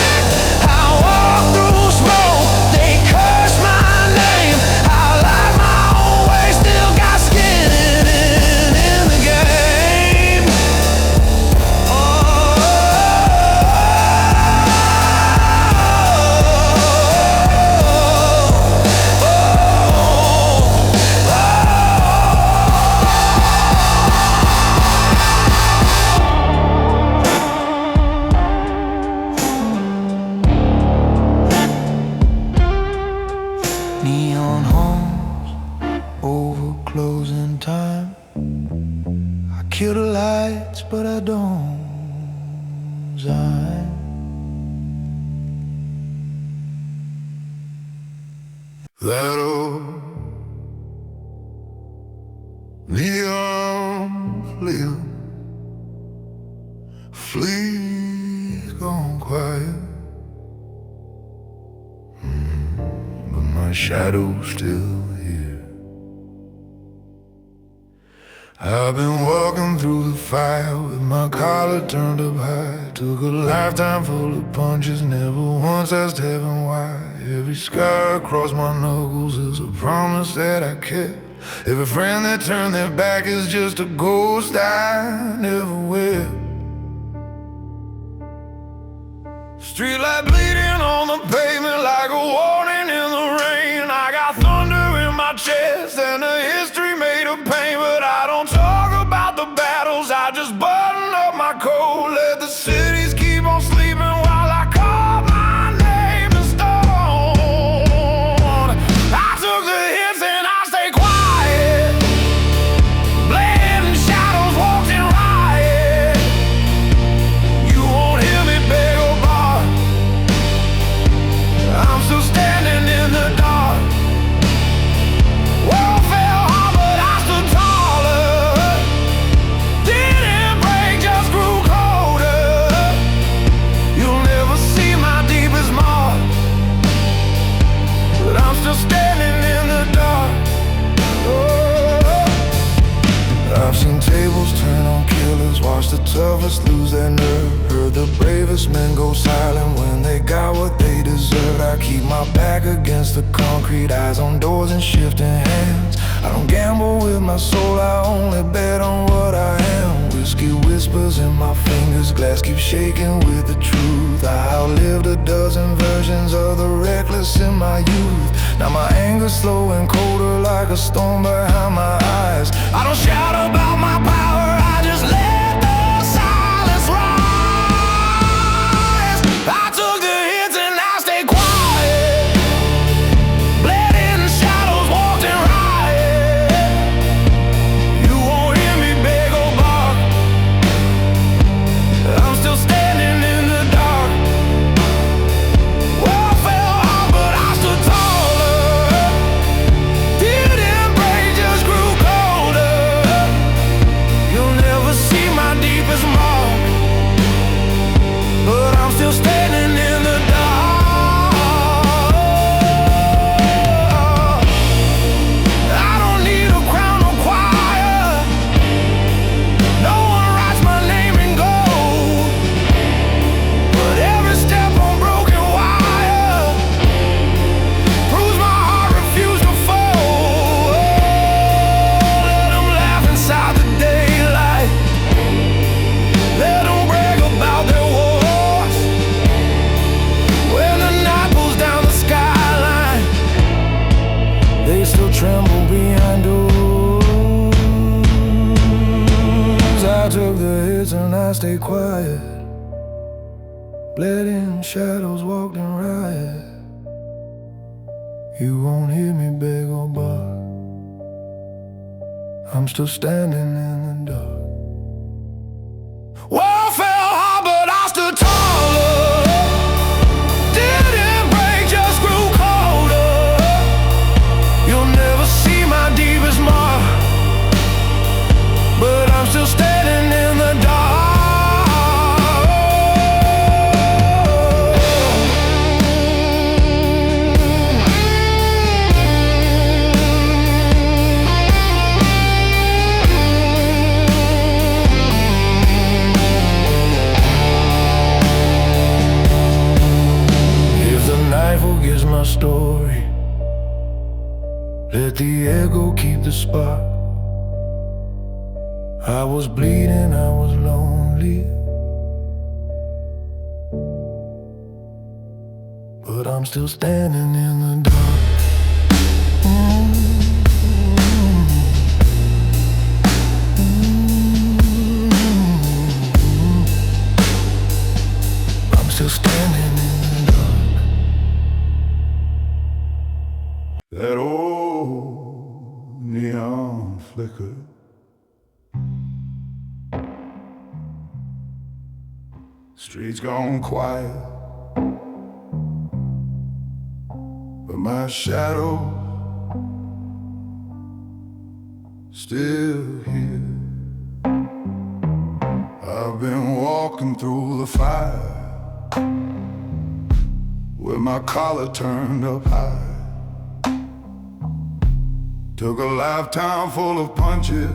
[SPEAKER 2] I walk through smoke, they curse my name. I light my own way, still got skin in the game. Neon homes over closing time. I kill the lights, but I don't resign.
[SPEAKER 1] That old neon flame, fleas gone quiet, but my shadow's still here. I've been walking through the fire with my collar turned up high. Took a lifetime full of punches, never once asked heaven why. Every scar across my knuckles is a promise that I kept. Every friend that turned their back is just a ghost I never will. Streetlight bleeding on the pavement like a warning in the rain. I got thunder in my chest and a history made of pain, but I don't talk about the battles, I just button up my coat. Let the cities keep on sleeping while I call my name in stone. I took the hits and I stay quiet, bled in shadows, walked in riot. You won't hear me beg or bark, I'm still standing in the dark. World fell hard, but I stood taller. Didn't break, just grew colder. You'll never see my deepest mark, but I'm still standing in the dark. Oh. I've seen tables turn on killers, watched the toughest lose their nerve, heard the bravest men go silent when they got what they deserved. I keep my back against the concrete, eyes on doors and shifting hands. I don't gamble with my soul, I only bet on what I am. Whiskey whispers in my fingers, glass keeps shaking with the truth. I outlived a dozen versions of the reckless in my youth. Now my anger's slow and colder like a storm behind my eyes. I don't shout about my power, I just let the silence rise. I took the hits and I stay quiet, bled in shadows, walked in
[SPEAKER 2] quiet. Bled in shadows walked in riot. You won't hear me beg or bark. I'm still standing in the dark. Wall fell hard, but I stood taller. Didn't break, just grew colder. You'll never see my deepest mark, but I'm still standing in the dark. Forgives my story. Let the ego keep the spot. I was bleeding, I was lonely, but I'm still standing in the dark. I'm still standing in the dark. That old neon flicker, streets gone quiet, but my shadow still here. I've been walking through the fire with my collar turned up high. Took a lifetime full of punches,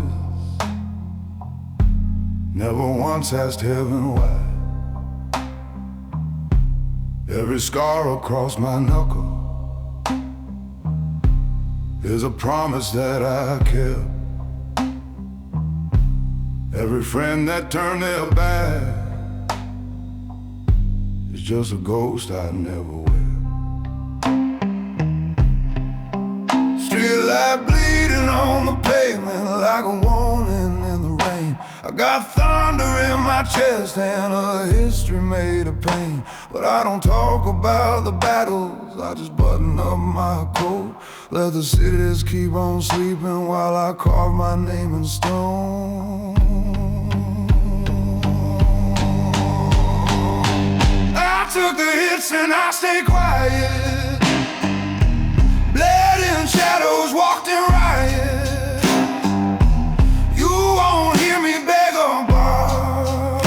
[SPEAKER 2] never once asked heaven why. Every scar across my knuckle is a promise that I kept. Every friend that turned their back is just a ghost I never wept. Streetlight bleeding on the pavement like a warning in the rain. I got thunder in my chest and a history made of pain. But I don't talk about the battles, I just button up my coat. Let the cities keep on sleeping while I carve my name in stone. I took the hits and I stayed quiet. Bled in shadows, walked in riot. You won't hear me beg or bark.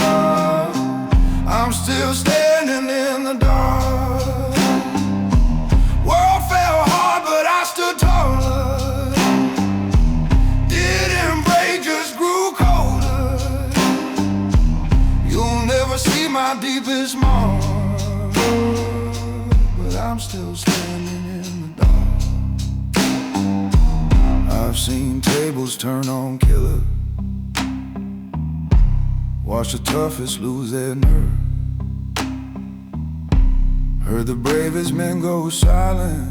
[SPEAKER 2] I'm still standing in the dark. World fell hard, but I stood taller. Didn't break, just grew colder. You'll never see my deepest mark, but I'm still standing in the dark. I've seen tables turn on killers, watch the toughest lose their nerve. Heard the bravest men go silent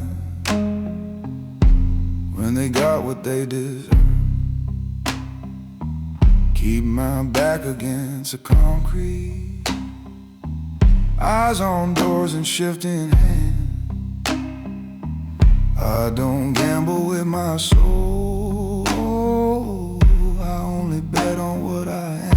[SPEAKER 2] when they got what they deserve. Keep my back against the concrete, eyes on doors and shifting hands. I don't gamble with my soul, I only bet on what I am.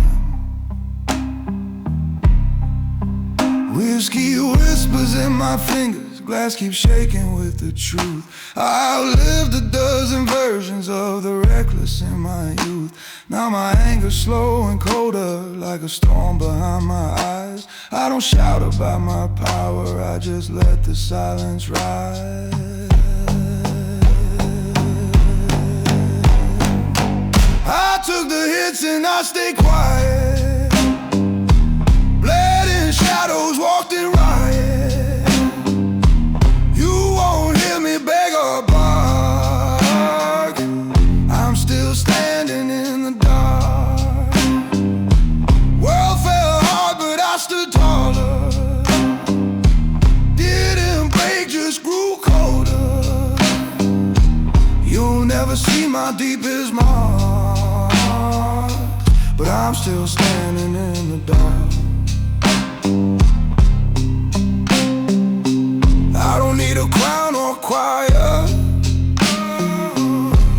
[SPEAKER 2] Whiskey whispers in my fingers, glass keeps shaking with the truth. I lived a dozen versions of the reckless in my youth. Now my anger's slow and colder, like a storm behind my eyes. I don't shout about my power, I just let the silence rise. I took the hits and I stayed quiet. Bled in shadows, walked in riot. You won't hear me beg or bark. I'm still standing in the dark. World fell hard, but I stood taller. Didn't break, just grew colder. You'll never see my deepest mark, but I'm still standing in the dark. I don't need a crown or choir.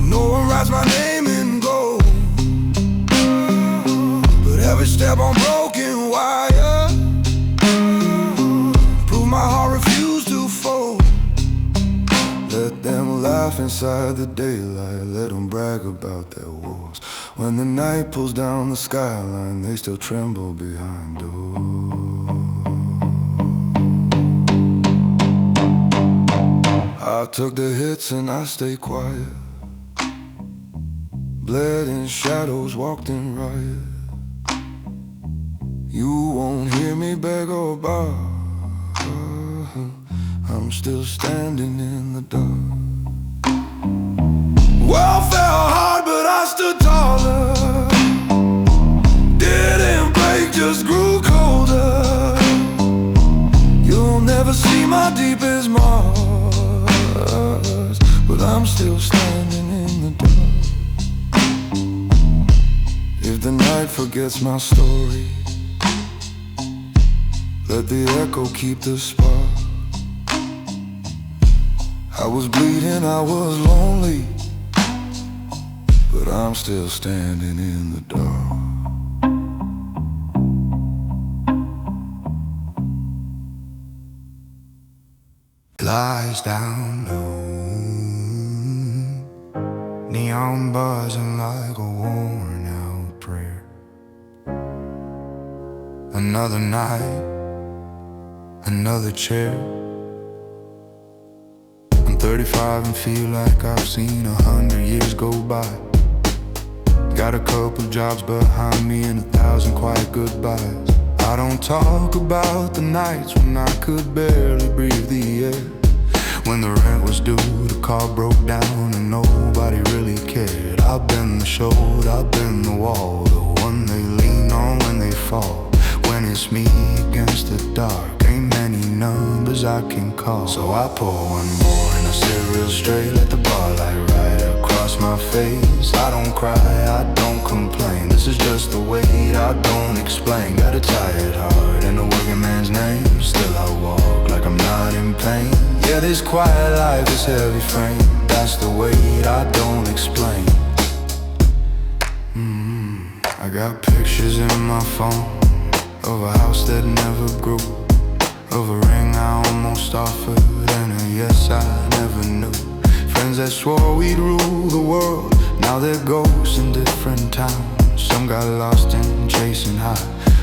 [SPEAKER 2] No one writes my name in gold, but every step on broken wire prove my heart refused to fold. Let them laugh inside the daylight, let them brag about their wars. When the night pulls down the skyline, they still tremble behind doors. I took the hits and I stayed quiet, bled in shadows, walked in riot. You won't hear me beg or borrow. I'm still standing in the dark. Well, fell hard, but I stood taller. Didn't break, just grew colder. You'll never see my deepest marks, but I'm still standing in the dark. If the night forgets my story, let the echo keep the spark. I was bleeding, I was lonely, but I'm still standing in the dark. Lies down low, neon buzzing like a worn out prayer. Another night, another chair. I'm 35 and feel like I've seen 100 years go by. Got a couple jobs behind me and 1,000 quiet goodbyes. I don't talk about the nights when I could barely breathe the air, when the rent was due, the car broke down and nobody really cared. I've been the shoulder, I've been the wall, the one they lean on when they fall. When it's me against the dark, ain't many numbers I can call. So I pour one more and I sit real straight, let the bar light right across my face. I don't cry, I don't complain, this is just the weight I don't explain. Got a tired heart and a working man's name, still I walk like I'm not in pain. Yeah, this quiet life, this heavy frame, that's the weight I don't explain. I got pictures in my phone of a house that never grew, of a ring I almost offered and a yes I never knew. Friends that swore we'd rule the world, now they're ghosts in different towns. Some got lost in chasing high,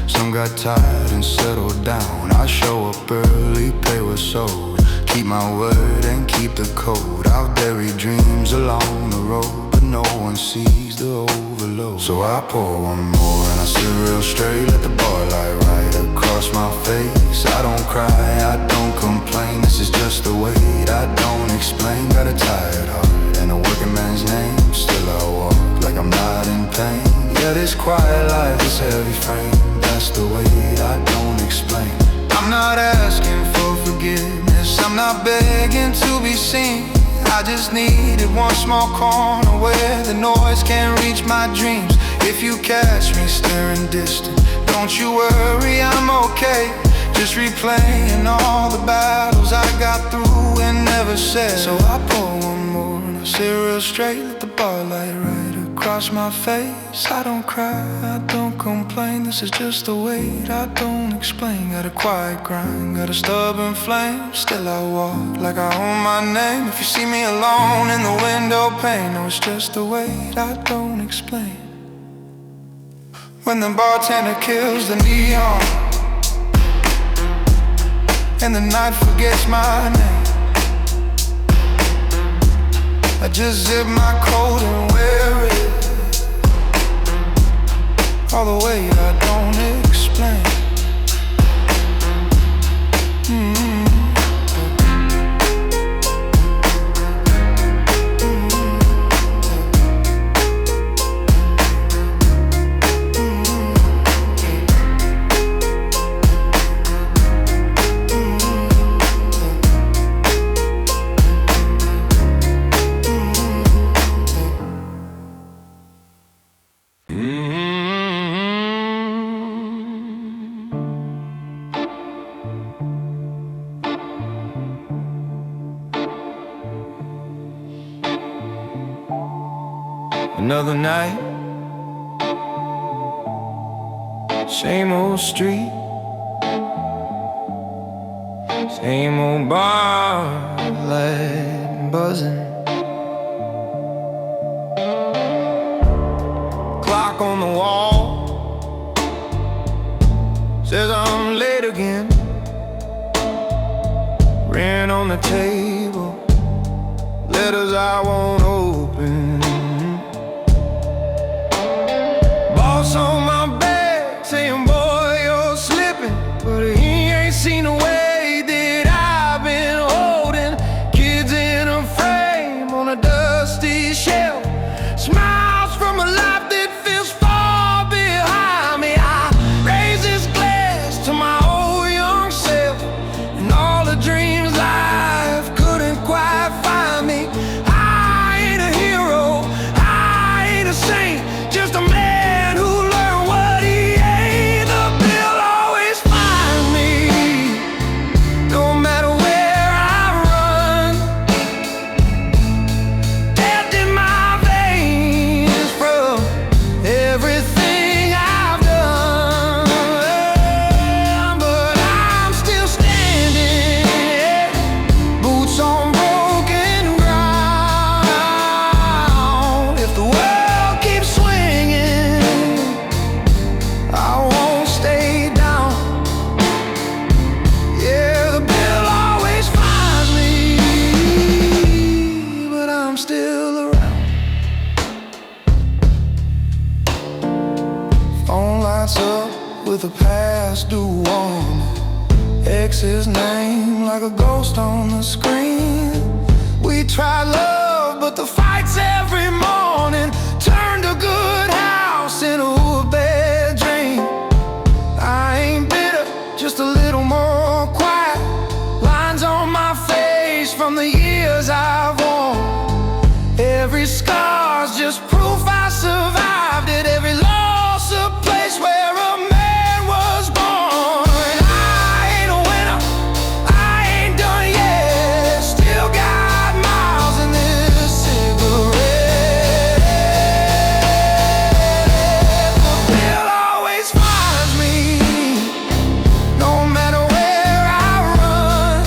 [SPEAKER 2] some got tired and settled down. I show up early, pay what's sold, keep my word and keep the code. I've buried dreams along the road, but no one sees the overload. So I pour one more and I sit real straight, let the bar light right across my face. I don't cry, I don't complain, this is just the weight I don't explain. Got a tired heart and a working man's name, still I walk like I'm not in pain. Yeah, this quiet life, this heavy frame, that's the weight I don't explain. I'm not asking for forgiveness, I'm not begging to be seen. I just needed one small corner where the noise can't reach my dreams. If you catch me staring distant, don't you worry, I'm okay. Just replaying all the battles I got through and never said. So I pour one more and I sit real straight, let the bar light right across my face. I don't cry, I don't complain, this is just the weight I don't explain. Got a quiet grind, got a stubborn flame, still I walk like I own my name. If you see me alone in the window pane, no, it's just the weight I don't explain. When the bartender kills the neon and the night forgets my name, I just zip my coat and wear it all the way I don't explain. Another night, same old street, same old bar light buzzing. Clock on the wall says I'm late again. Rent on the table, letters I won't open. Boss on my back saying, boy, you're slipping, but he ain't seen the way that I've been holding kids in a frame on a dusty shelf. Smiles from a life that feels far behind me. I raise this glass to my old young self and all the dreams life couldn't quite find me. I ain't a hero, I ain't a saint, just a man who learned what he ain't. The bill always finds me, no matter where I run. Death in my veins from everything I've done. But I'm still standing, boots on broken ground. If the world keeps swinging, I won't stay down. Yeah, the bill always finds me, but I'm still around. Phone lights up with a past due warning. Ex's name like a ghost on the screen. We tried love, but the fights every morning turned a good house into a bad dream. I ain't bitter, just a little more quiet. Lines on my face from the years I've worn. Every scar's just proof I survived it. Every loss a place where a man was born. And I ain't a winner, I ain't done yet. Still got miles in this cigarette. The bill always finds me, no matter where I run.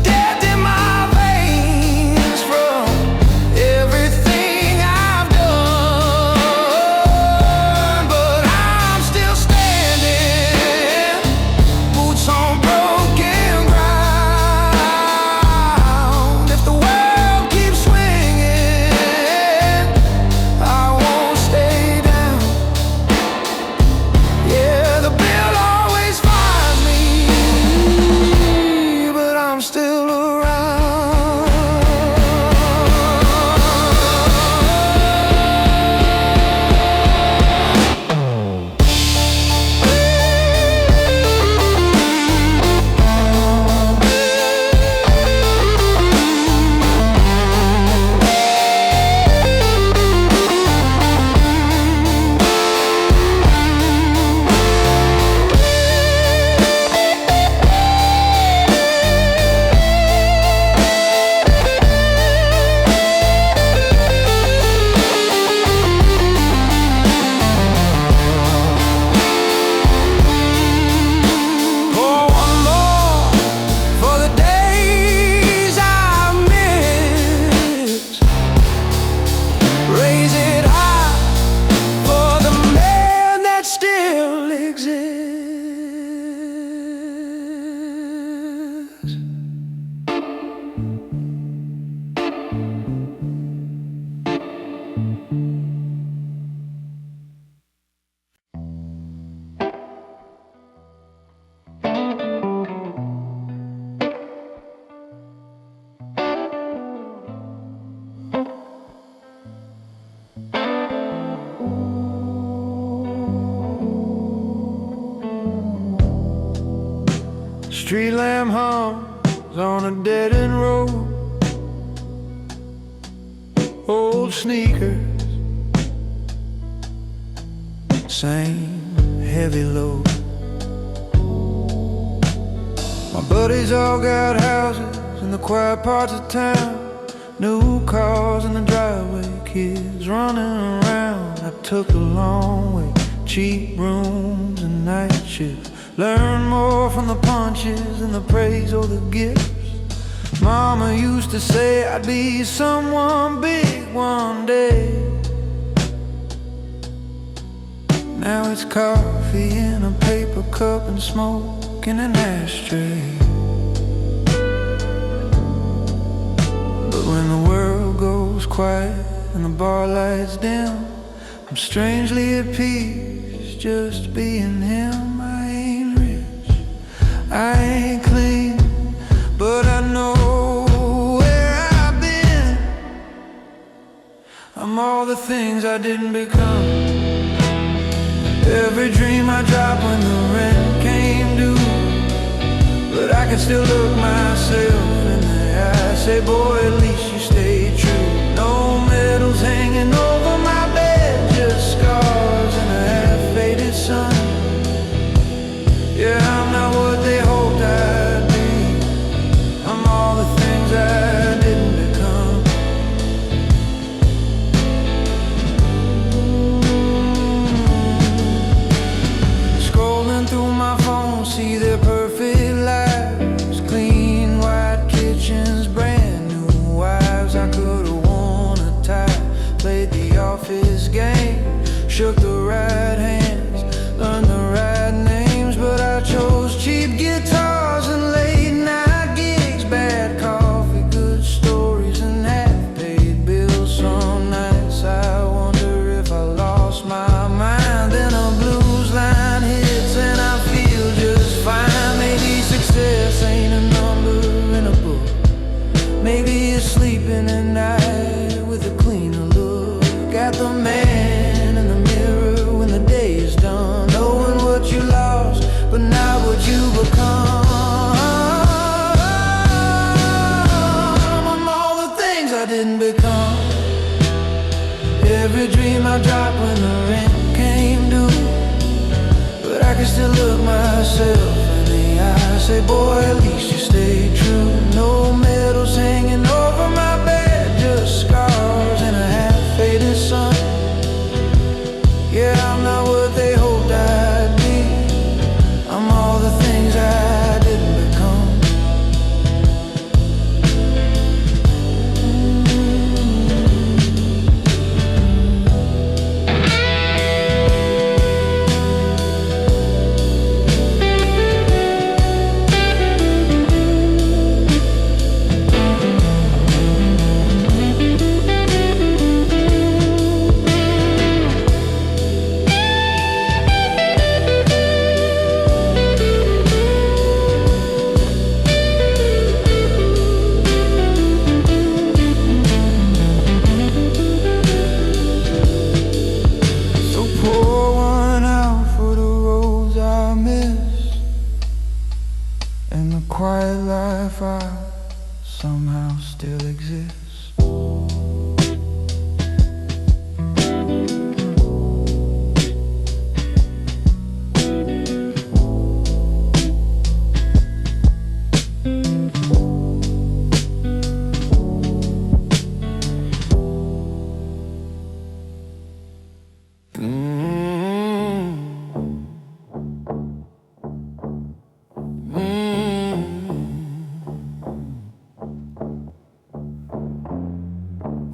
[SPEAKER 2] Death in my veins from everything I've done. But I'm still standing, boots on broken ground. If the world keeps swinging, I won't stay down. Yeah, the bill always finds me, but I'm still around. Pour one more for the days I miss. Raise it high for the man that still exists. Street lamp hums on a dead-end road. Old sneakers, same heavy load. My buddies all got houses in the quiet parts of town.
[SPEAKER 3] New cars in the driveway, kids running around. I took the long way, cheap rooms and night shifts. Learn more from the punches than the praise or the gifts. Mama used to say I'd be someone big one day. Now it's coffee in a paper cup and smoke in an ashtray. But when the world goes quiet and the bar lights dim, I'm strangely at peace just being him. I ain't rich, I ain't clean, but I know where I've been. I'm all the things I didn't become. Every dream I dropped when the rent came due, but I can still look myself in the eye, say, boy, at least you stayed true. No medals hanging over my bed, just scars and a half-faded sun. Yeah, I'm not what they hoped I'd be. I'm all the things I didn't become. Scrolling through my phone, see their perfect lives. Clean white kitchens, brand new wives. I could've worn a tie, played the office game, shook the right hands, learned the right names. But I chose cheap guitars and late night gigs, bad coffee, good stories and half-paid bills. Some nights I wonder if I lost my mind. Then a blues line hits and I feel just fine. Maybe success ain't a number in a book. Maybe it's sleeping at night with a cleaner look at the man in the mirror when the day is done, knowing what you lost but not what you become. I'm all the things I didn't become. Every dream I dropped when the rent came due, but I can still look myself in the eye, say, boy, at least you stayed true. No medals hanging over my bed, just scars and a half-faded sun. Yeah, I'm not what they hoped I'd be. I'm all the things I didn't become. Quiet life I somehow still exist.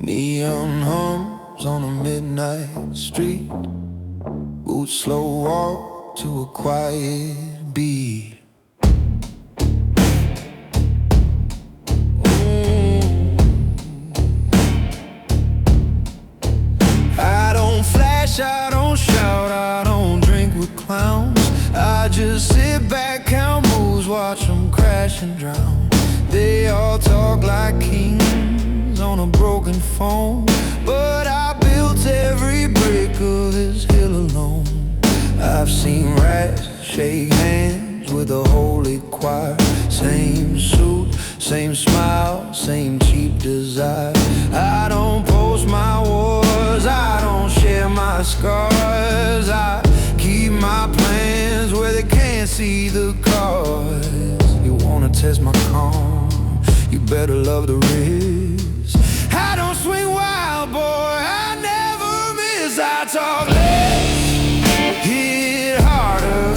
[SPEAKER 3] Neon hums on a midnight street, boots slow walk to a quiet beat. I don't flash, I don't shout, I don't drink with clowns. I just sit back, count moves, watch them crash and drown. They all talk like kings on a broken phone, but I built every brick of this hill alone. I've seen rats shake hands with a holy choir. Same suit, same smile, same cheap desire. I don't post my wars, I don't share my scars. I keep my plans where they can't see the cause. You wanna test my calm, you better love the risk. boy, I never miss. I talk less, hit harder,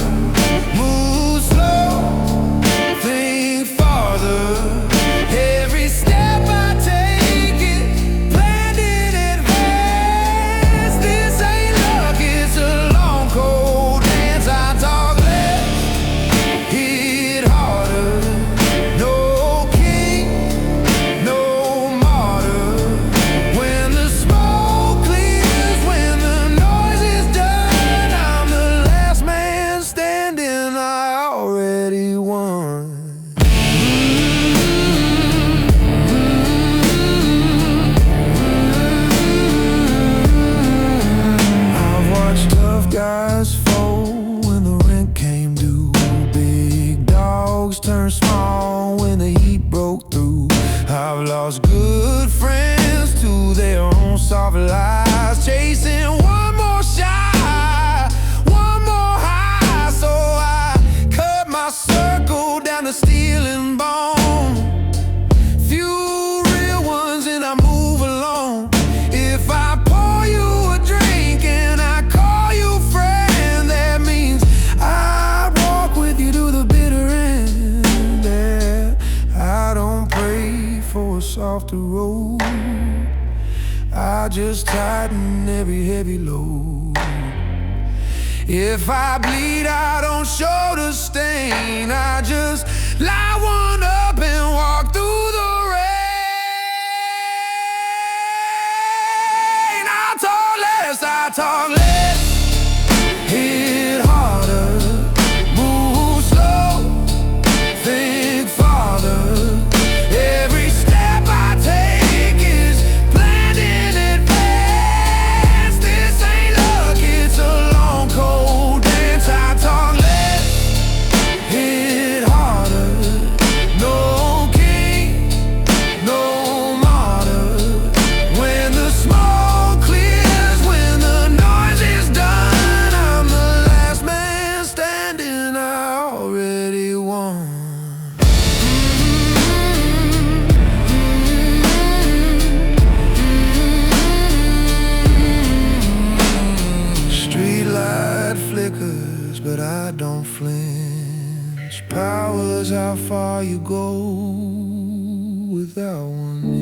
[SPEAKER 3] move slow, think farther. Every step I take it planned in advance. This ain't luck, it's a long cold dance. I talk less, hit harder. No king, no martyr. When the smoke clears, when the noise is done, I'm the last man standing. I already won. I've watched tough guys fold when the rent came due. Big dogs turn small when the heat broke through. I've lost good friends to their own soft lies, chasing one more shot, one more high. So I cut my circle down to steel and bone. Few real ones and I move along. If I pour you a drink and I call you friend, that means I walk with you to the bitter end. Yeah, I don't pray for a softer road, I just tighten every heavy load. If I bleed, I don't show the stain. I just lie one up and walk through the rain. I talk less, hit harder, move slow, think farther. Every step I take is planned in advance. This ain't luck, it's a long cold dance. I talk less, hit harder. No king, no martyr. When the smoke clears, when the noise is done, I'm the last man standing. I already won. Streetlight flickers, but I don't flinch. Power's how far you go without one.